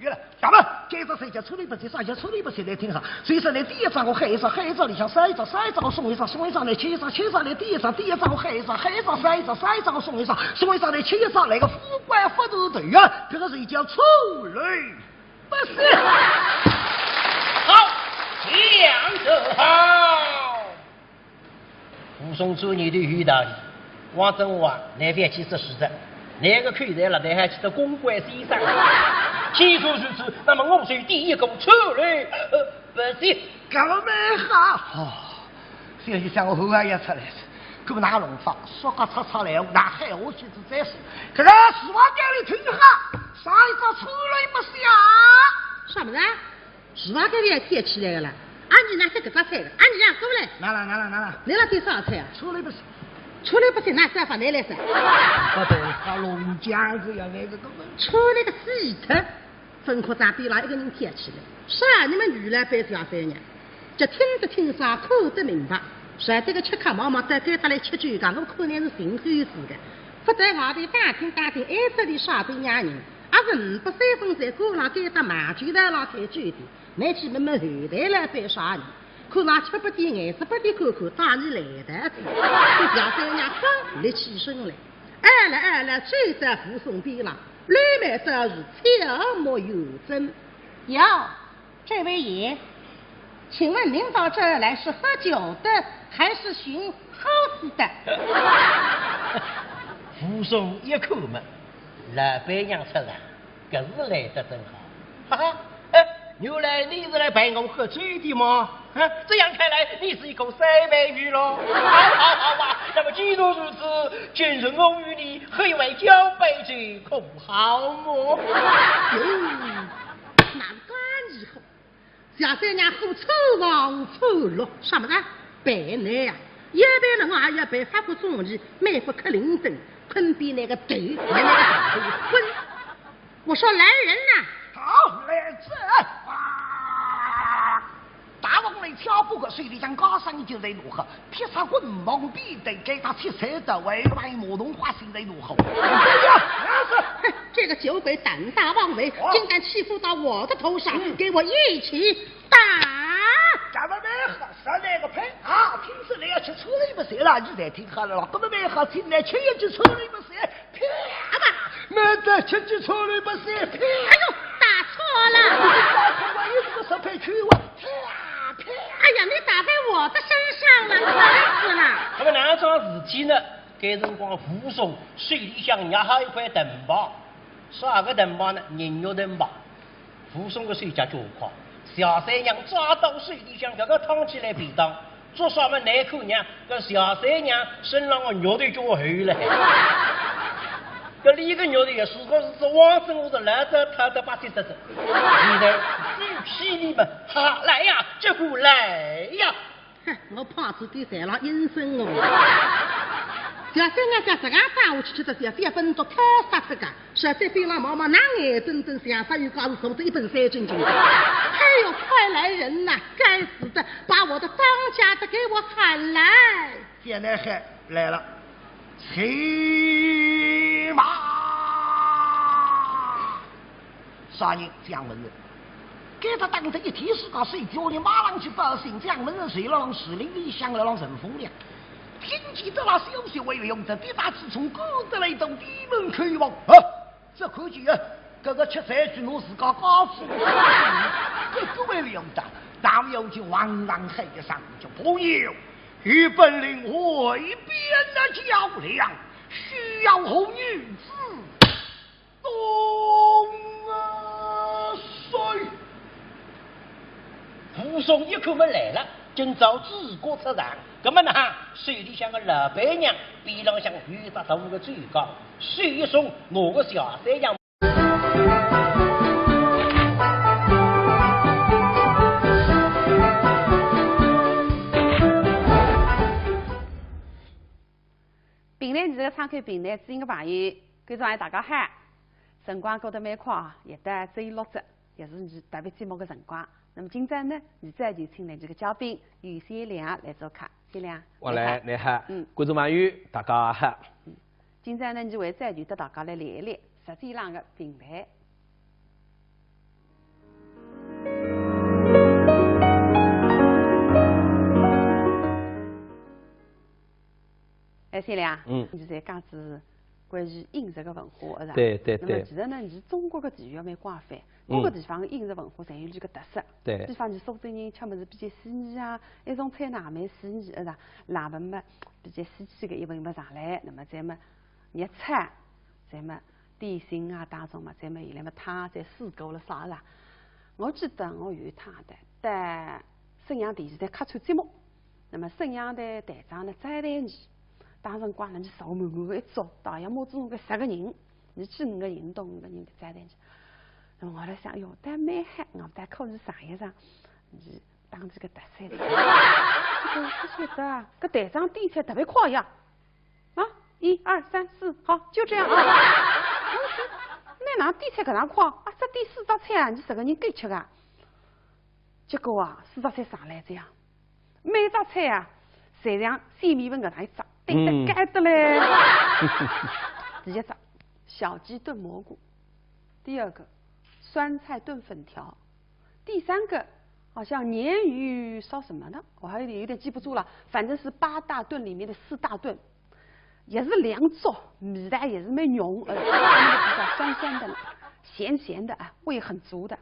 对了，咱们接着谁家出来不谁，啥家出来不谁来听哈。所以说呢，第一张我黑着，黑着里向塞着，塞着我送一张，送一张来切上，切上来第一张我黑着，黑着塞着，塞着我送一张，送一张来切上那个富贵富都对啊，这个谁叫出来不是？好，讲得好。武松做你的遇到你，王正华那边其实是的，那个口才了，那还记得公关先生。既如此，那么我是第一个出来，不是？干嘛没好？想一想，我后来也出来了，可不拿弄法，说个叉叉来，那还我去是再说。这个实话讲你听哈，上一招出来不下？什么呢？实话讲你也贴起来了。俺你拿这个啥菜的？俺你俩过来。拿了。来了多少菜啊？出来不是？出来不是拿啥饭来噻？不对，他龙江子呀，那个出来个鸡头，分科长比那一个人贴起来。是你们女来白小三娘，就听得听啥，看得明白。说这个吃糠毛毛再给他来吃酒干，我可能是心后事的。不在外头打听，挨着里耍对伢人，还是不3分在过上给他麻酒台上开酒的。那去慢慢后台来白耍人。可那吃不的眼是不的口打你来的子，这小三娘刚立起身来，挨了追在武松边上，里面这是悄默有声。哟，这位爷，请问您到这儿来是喝酒的，还是寻猴子的？武松一口嘛，老板娘出来，可是来得真好，哈哈。原来你是来陪我喝酒的吗？这样看来你是一口三杯鱼喽。好啊，那么既然如此，今日我与你喝一碗交杯酒，可不好么？哪个以后小三娘喝臭王臭落什么呢？白奶呀，一般人还要白发过中义，每副克林顿，坤比那个头，连那个头昏。我说来人呐！好，来这大王来挑不过水里向高上就在如何？披上棍棒必得给他切菜的外外磨动花心在如何？这个酒鬼胆大妄为，竟敢欺负到我的头上，给我一起打！咱们没喝上那个牌啊！平时来要吃醋了不是了，你再听好了了，根本没喝进来吃一句醋了不是？啪吧！没得吃句醋了不是？啪！哎呦，打错了！我一这个手牌去我啪！哎呀，你打在我的身上了，烦死了！那么哪桩事体呢？该辰光武松水里向压好一块藤棒，啥个藤棒呢？人肉藤棒。武松的水家就快，小三娘抓到水里向，这个烫起来便当，做啥么难口娘？这小三娘身上的肉头就厚了。这里个肉头也是王正我是来着他的把这这，你的猪皮里嘛，哈来呀，这股来呀！我怕是对三郎阴森哦。小三娘将这个打下去，吃的小3分钟，靠杀这个，实在非常毛毛，拿眼睁睁想法又告诉送这1本3斤斤的。哎呦，快来人呐！该死的，把我的当家的给我喊来！现在还来了，骑马！啥人？蒋文人。给他当成一提示告谁叫你马上去报信，蒋文人谁了让士林里响了让任风亮。听见的那消息为了用的抵达自从哥的来到地门开往啊！这可惜啊，这个吃菜去我是个高富，这为了用的，当有就王让黑上就朋友，与本领会边的较量，需要红女子东啊水。武松一口门来了。今朝治国出场，那么呢，水里向个老板娘边浪向遇到头个最高，水一松，我个小三娘。平台这个敞开平台，知音个朋友，观众也大家好，辰光过得蛮快啊，也得只有6只，也是你特别节目个辰光。那么今朝呢，你再就请来这个嘉宾于先良来做客。先良，我来，你好，观众朋友大家好。今朝呢，你为再聚得大家来聊一聊实际上的平台。三亮，你在讲子关于饮食的文化，是吧？对。那么其实呢，你中国的地域蛮广泛，各个地方的饮食文化侪有这个特色。对。比方你苏州人吃么子比较细腻啊，一种菜呢蛮细腻，是吧？辣粉嘛比较细气的，一闻不上来。那么咱们热菜，咱们点心啊当中嘛，咱们现在么汤在试过了啥啦？我记得我有一趟在沈阳电视台客串节目，那么沈阳的台长呢张台你。当辰光呢，你坐满满个一桌，大约么总共10个人，你去5个人到5个人在进去。那么我在想，哟，但蛮嗨，我在考虑上一场，你当这个特色的。这晓得啊，搿台长点菜特别快呀，啊，1、2、3、4，好，就这样啊。那哪点菜搿样快啊？只点4道菜啊，你10个人够吃个？结果啊，4道菜上来这样，每道菜啊，侪像鲜米粉搿样一只。对得该的嘞。第一只小鸡炖蘑菇，第2个酸菜炖粉条，第3个好像鲶鱼烧什么呢？我还有点记不住了，反正是8大炖里面的4大炖，也是2桌，味道也是蛮浓，比较酸酸的、咸咸的啊，味很足的。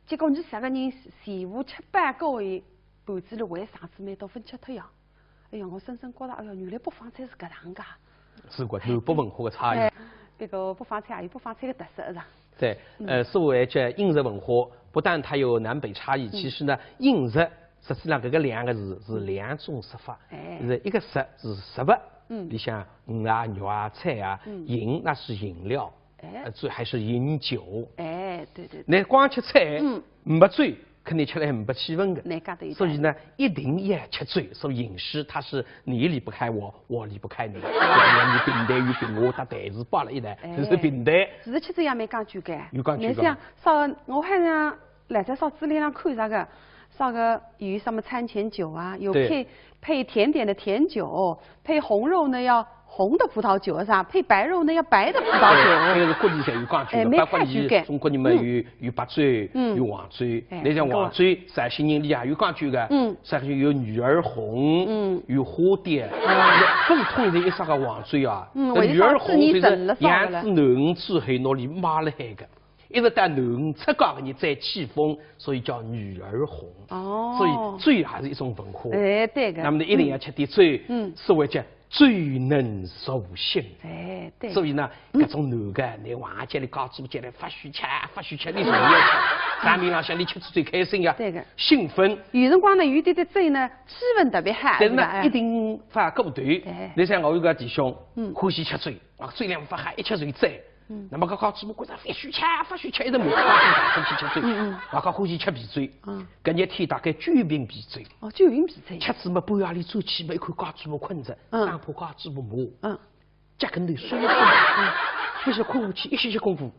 结果你10个人前后吃半个月，盘子里为啥子没到分吃脱呀？哎呀，我深深觉得，哎呀，原来北方菜是搿样噶。是个南北文化的差异。这个北方菜也有北方菜的特色，是吧？对，所谓这饮食文化，不但它有南北差异，其实呢，饮食实际上搿个2个字是2种说法。是一个食是食物，里向鱼啊、肉啊、菜啊，饮那是饮料，醉还是饮酒。对。那光吃菜，没醉。肯定吃来没气氛的，所以呢，一定要吃醉。所以饮食它是你离不开我，我离不开你。你平台与平我，它台子包了一台，就是平台。其实吃这样蛮讲究的。有讲究。你像烧，我好像来在烧资料上看啥个，烧个有什么餐前酒啊，有配甜点的甜酒，配红肉呢要红的葡萄酒是吧？配白肉呢要白的葡萄酒。这个是各地侪有讲究的，包括你中国人们有白醉，有黄醉。你像黄醉，陕西人里也有讲究的。陕西有女儿红，有花蝶。不是统一一啥个黄醉啊？女儿红就是样子浓之后，那里抹了海个。一直到浓出高的人再起风，所以叫女儿红。所以醉也是一种文化。对个。那么你一定要吃点醉，所谓叫醉能入心。对。所以呢，各种浓个，你晚节里搞猪节来发许吃，你什么要吃？咱明浪向你吃最开心呀。对个。兴奋。有辰光呢，有点醉呢，气氛特别嗨。但是呢，一定发过头。你像我有个弟兄，欢喜吃醉，醉量发嗨，一吃醉醉。那么搞猪觉着发许吃，一直没欢喜吃醉。搞欢喜吃皮醉。搿日天大概9瓶皮醉。9瓶皮醉。吃子么半夜里走起么一看搞猪困着，上铺搞猪麻。脚跟头酸不是困下去一歇功夫，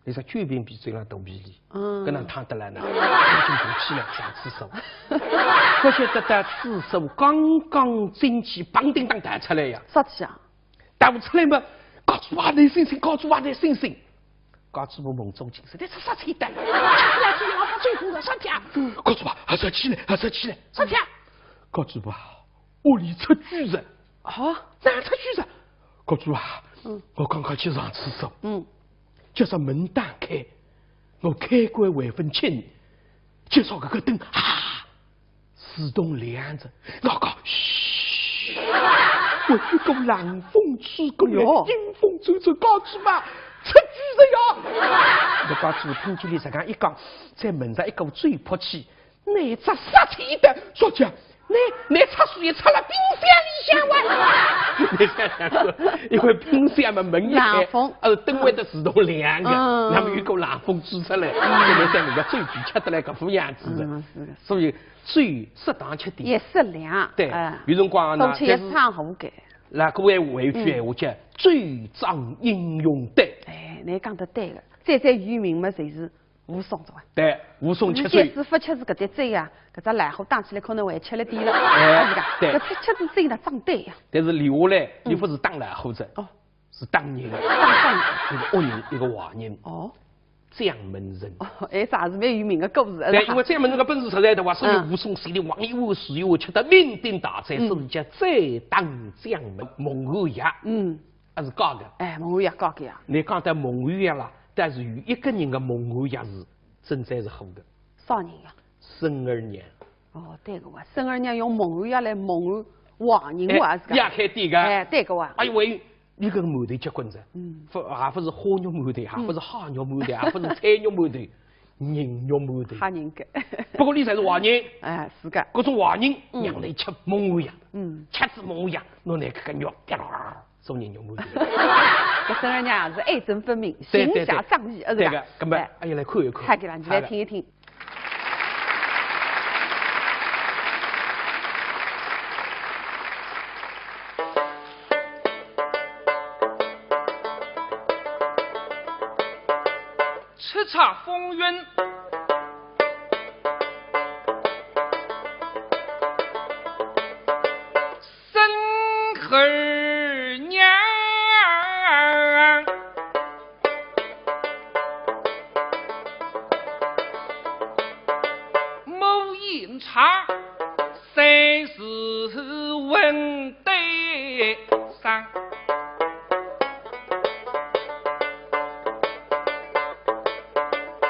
你说9瓶皮醉了肚皮里，搿能烫得来呢？赶紧爬起来上厕所。不晓得在厕所刚刚进去，砰叮当弹出来呀！啥子啊？弹出来嘛？搞出哇内星星，搞出哇内星星，搞出我梦中情深，你是啥菜单？吃来吃老婆最苦的啥家？搞出哇，还是起来，啥家？搞出哇，屋里出巨人啊！哪出巨人？搞出哇，我刚刚去上厕所，叫上门打开，我开关未分清，介绍个灯自动亮着，老高嘘。我一股冷风吹过来，阴风阵阵，高子嘛，出巨人呀！这高子听经理这样一讲，在门上一股嘴泼气，那只杀气的说讲，那插水也插了冰箱里向哇！你想想，因为冰箱嘛门一开，灯会得自动亮的，那么有股冷风吹出来，你想人家最皮吃得来搿副样子的，所以最适当吃点，也适量。对，有辰光呢，多吃一餐好嘅。那各位回句闲话讲，最仗英勇对。你讲得对个，再渔民嘛，侪是武松的。对，武松吃醉。师傅吃是搿只醉啊，搿只烂货打起来可能会吃了点了。对。搿吃子醉呢，长对呀。但是留下来，你不是当烂货子。是当年的一个恶人，一个坏人。哦。蒋门人。哎，啥是蛮有名的故事。对，因为蒋门人的本事实在的话，所以武松手里王一武死以后，吃得酩酊大醉，所以叫再当蒋门孟后爷。还是高的。哎，孟后爷高的呀。你讲到孟后爷啦，但是有一个人的孟后爷是真在是好的。啥人呀？孙二娘。哦，对个哇，孙二娘用孟后爷来蒙候王人哇是个。压开对个。哎，对个哇。哎呦喂。一个馒头结棍子，还不是花肉馒头，还不是虾肉馒头，还不是菜肉馒头，人肉馒头。吓人个。不过你才是坏人。哎，是个。各种坏人让来吃孟后爷，吃子孟后爷，弄来个肉，送人肉馒头。这孙二娘是爱憎分明，行侠仗义，是吧？对个，根本哎呀来看一看。太给了，你来听一听。叱咤风云，孙二娘，某饮茶，谁是问对上？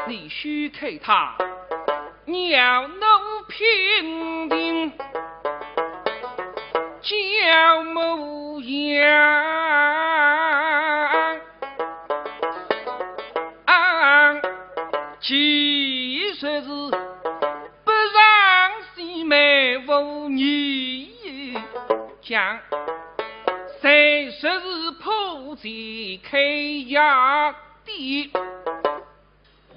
你须看他鸟奴平定叫模样，其实是不让西妹妇女讲，谁说是普及开衙的。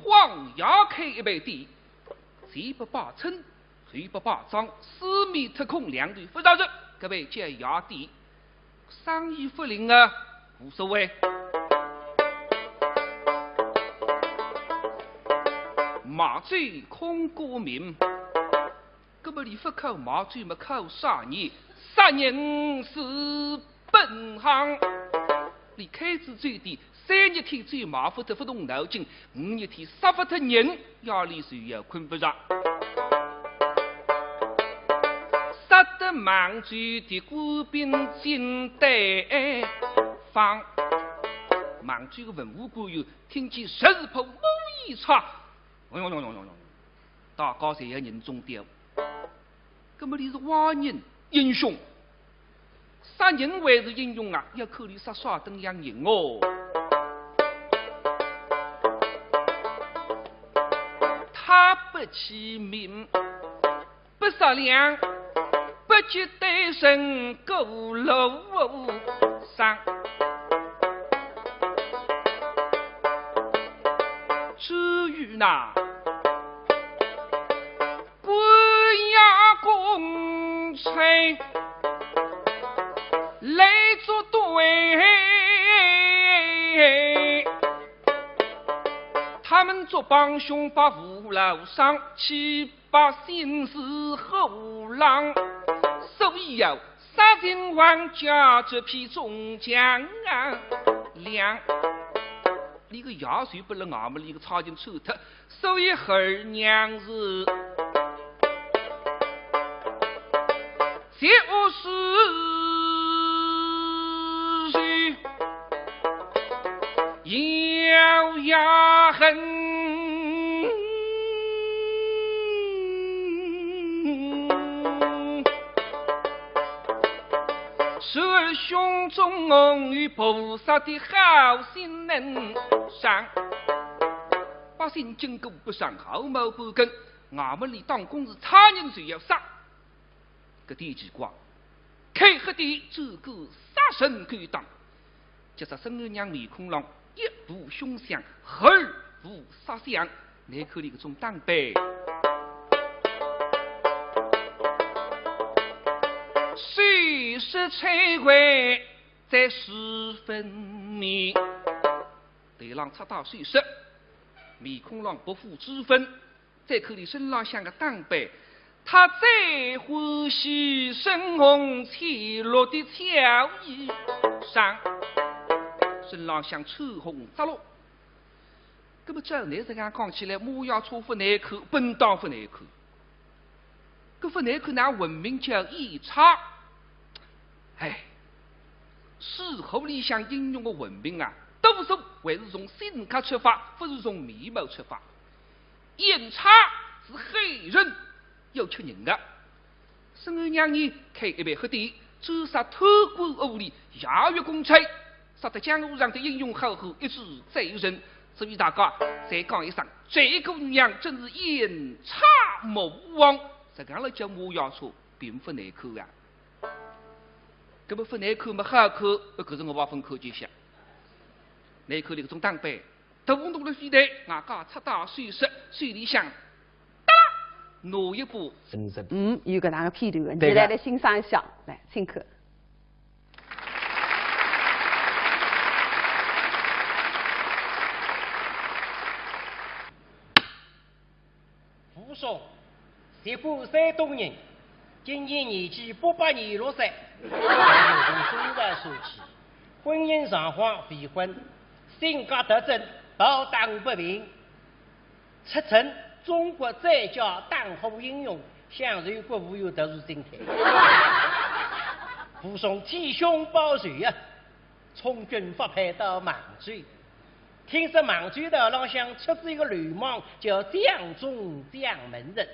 黄牙开一杯地，谁不把称，谁不把账，四面特空两队不饶人，各位叫衙地，商议不灵啊，无所谓。马醉空过名，根本你不靠马醉么靠杀人，杀人是本行。你开支最低，3日天最麻烦的不动脑筋，5日天杀不得人，压力谁也困不着。杀得莽罪的官兵进得方，莽罪的文武官员听见10日破某一场，大家侪要人中掉。那么你是坏人英雄。杀人还是英雄啊，要考虑杀耍等样人哦。他不起名，不杀良，不及对身勾楼上。至于那官衙公差。来作对，他们做帮凶把父老伤，七把心事后浪，所以要杀人亡家这批中将两，你个牙水不能俺们一个插进抽特，所以二娘是就是咬牙恨，是儿胸中与菩萨的好心人上，百姓经过不上，毫毛不根。俺们里当公是差人就要杀，个第几卦，开黑的这个杀神敢当，加上孙二娘面孔上。一步凶相，二步杀相，你看你个种当背，谁是摧毁在10分米？对浪插到碎石，面孔上不负之分，再看你身上像个当背，他最欢喜深红赤裸的俏衣裳。身浪向穿红扎落。那么照你这样讲起来，马要出府内口，本当府内口。搿府内口那文明叫异差。哎，史后里向应用的文明啊，多数还是从性格出发，不是从面貌出发。异差是黑人，有吃人的。生儿让你开一杯喝的，追杀偷官污吏，亚越公差，杀得江湖上的英雄好汉一直罪人。所以大家再讲一声，这个娘真是阴差魔王。这样来叫马要说，并不难口啊。搿么不难口嘛好口，搿是我把分口就想。难口里搿种打扮，动动了水台，外加出大水湿，水里向，哒啦，挪一步深深。有搿能个片段，你来欣赏一下，来请客。扶松，浙江山东人，今年年纪826岁，从生活说起，婚姻状况未婚，性格特征保党不平，出身中国最佳党后英雄，享受国务院特殊津贴。扶松体胸抱拳啊，从军发配到邙州。听说邙州头浪向出自一个流氓叫蒋中蒋门人，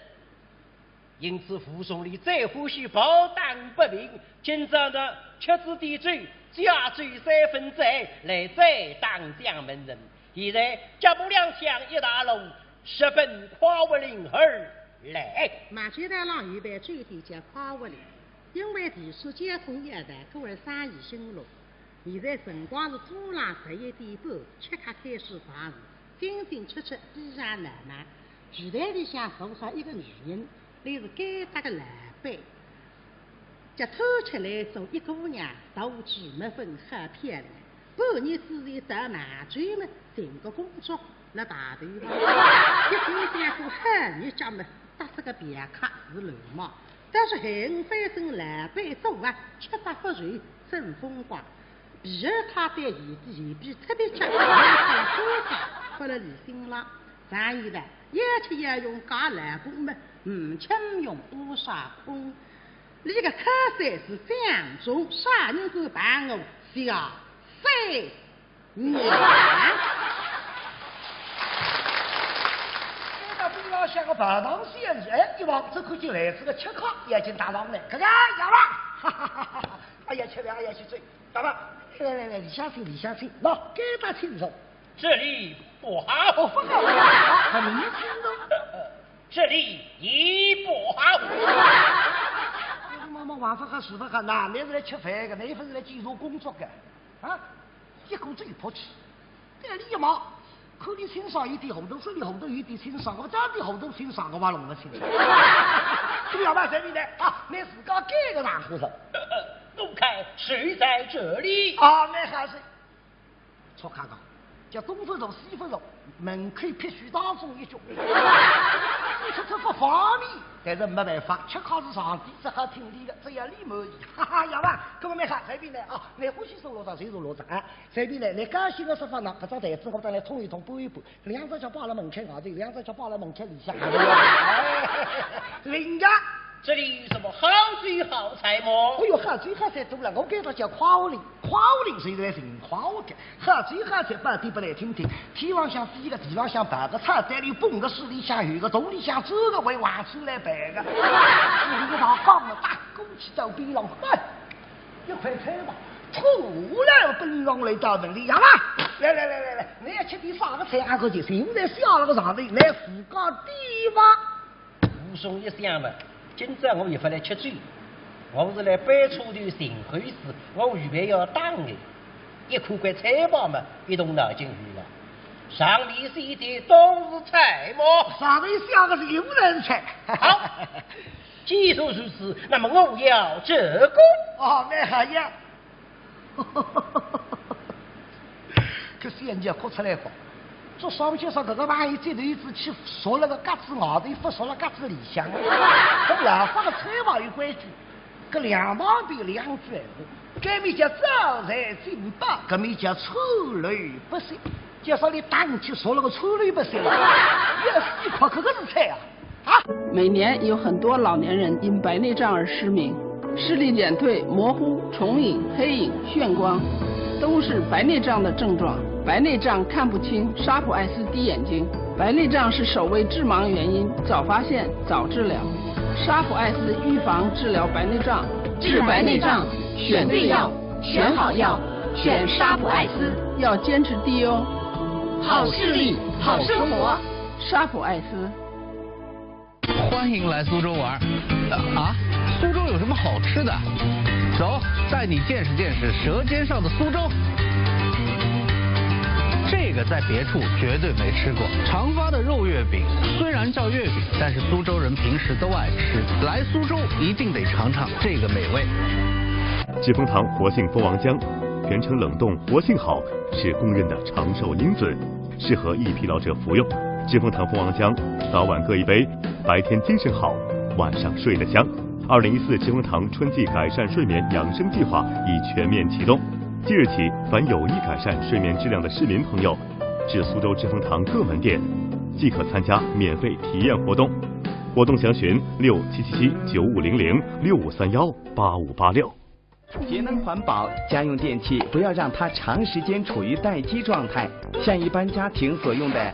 因此扶松里最欢喜保党不平，今朝的吃子点酒，加酒3分醉，来再当蒋门人。现在脚步两相一大龙，直奔夸我岭而来。邙州头浪有办酒店叫夸我岭，因为地处交通一带，故而生意兴隆。现在辰光是早浪11点半，7刻开始上市，进进出出比上难买。剧台里向坐上一个女人，那是该搭个蓝背，脚偷吃来送一姑娘，头举没分很漂亮。半年之前到邙州嘛，寻个工作，那大头房，一听讲过汉语讲嘛，搭这个别克是流氓，但是很翻身蓝背做啊，吃得不软，真风光。皮尔卡对前边特别结，很高大，发了李新郎。上一代要吃要用假蓝工嘛，请用乌纱工。你个科三是蒋中，啥人敢办我小3年？这个比老像个白糖仙子，哎，一望这可就来是个吃糠，眼睛大王来，哥哥哑巴，哈哈哈哈！哎呀，吃凉，哎呀，去醉，哑巴。来，李相信，喏，给他清楚。这里不好，哦，不好，很明显的。这里也不好。妈妈晚上和媳妇和男的是来吃饭的，那份是来介绍工作的，啊，一个最泼气，这里一毛，口里清爽一点红豆，手里红豆有点清爽，我这点红豆清爽，我弄不清。这要办这里呢？啊，你自个改个哪户头？都看谁在这里？啊，那还是错看到，叫东分肉西分肉，门口必须当中一句。这不方便，但是没办法，吃糠是上帝，只好听你的，只要你满意。哈哈，要吧？各位没看随便来啊，你欢喜收罗上谁收罗上啊？随便来，你高兴的说法呢？搿张台子我们来通一通，拨一拨，两只脚挂了门口外头，两只脚挂了门口里向。人家。这里有什么好酒好菜吗？哎呦，好酒好菜多了，我给他叫夸我岭，夸我岭谁来人夸我的？好酒好菜半点不来听听，天上向飞个，地上向摆个，菜单里蹦个，水里向有个，洞里向走个，为往出来摆个。这里头放了大锅气到边上，哎，一块菜吧，突然奔上来到门里，呀嘛，来，你要吃点啥个菜？俺可就现在下了个上头，来扶个地吧。武松一想嘛。今朝我也不来吃酒，我是来摆出的寻回事，我预备要打的。一看块菜包嘛，一动脑筋去了。上里是一碟都是菜么？上里想的是有人菜。好，既说如此，那么我要这个。哦，那还要。可先前哭出来过。这上面就说这个玩意这头一直去说了个嘎子外头，不说了嘎子里向。跟老发的菜房有关系，搿两旁边两句闲话，该米叫招财进宝，搿米叫出类不小。介绍你当起说了个出类不小，要死可是菜啊！每年有很多老年人因白内障而失明，视力减退、模糊、重影、黑影、眩光，都是白内障的症状。白内障看不清，沙普艾斯滴眼睛。白内障是首位致盲原因，早发现早治疗。沙普艾斯预防治疗白内障，治白内障选对药，选好药，选沙普艾斯，要坚持滴哦。好视力，好生活，沙普艾斯。欢迎来苏州玩苏州有什么好吃的？走，带你见识见识舌尖上的苏州。这个在别处绝对没吃过。长发的肉月饼虽然叫月饼，但是苏州人平时都爱吃。来苏州一定得尝尝这个美味。疾风堂活性蜂王浆，全程冷冻，活性好，是公认的长寿因子，适合易疲劳者服用。疾风堂蜂王浆，早晚各一杯，白天精神好，晚上睡得香。2014疾风堂春季改善睡眠养生计划已全面启动。即日起，凡有意改善睡眠质量的市民朋友，至苏州疾风堂各门店即可参加免费体验活动。活动详询6777-9500-6531-8586。节能环保，家用电器不要让它长时间处于待机状态，像一般家庭所用的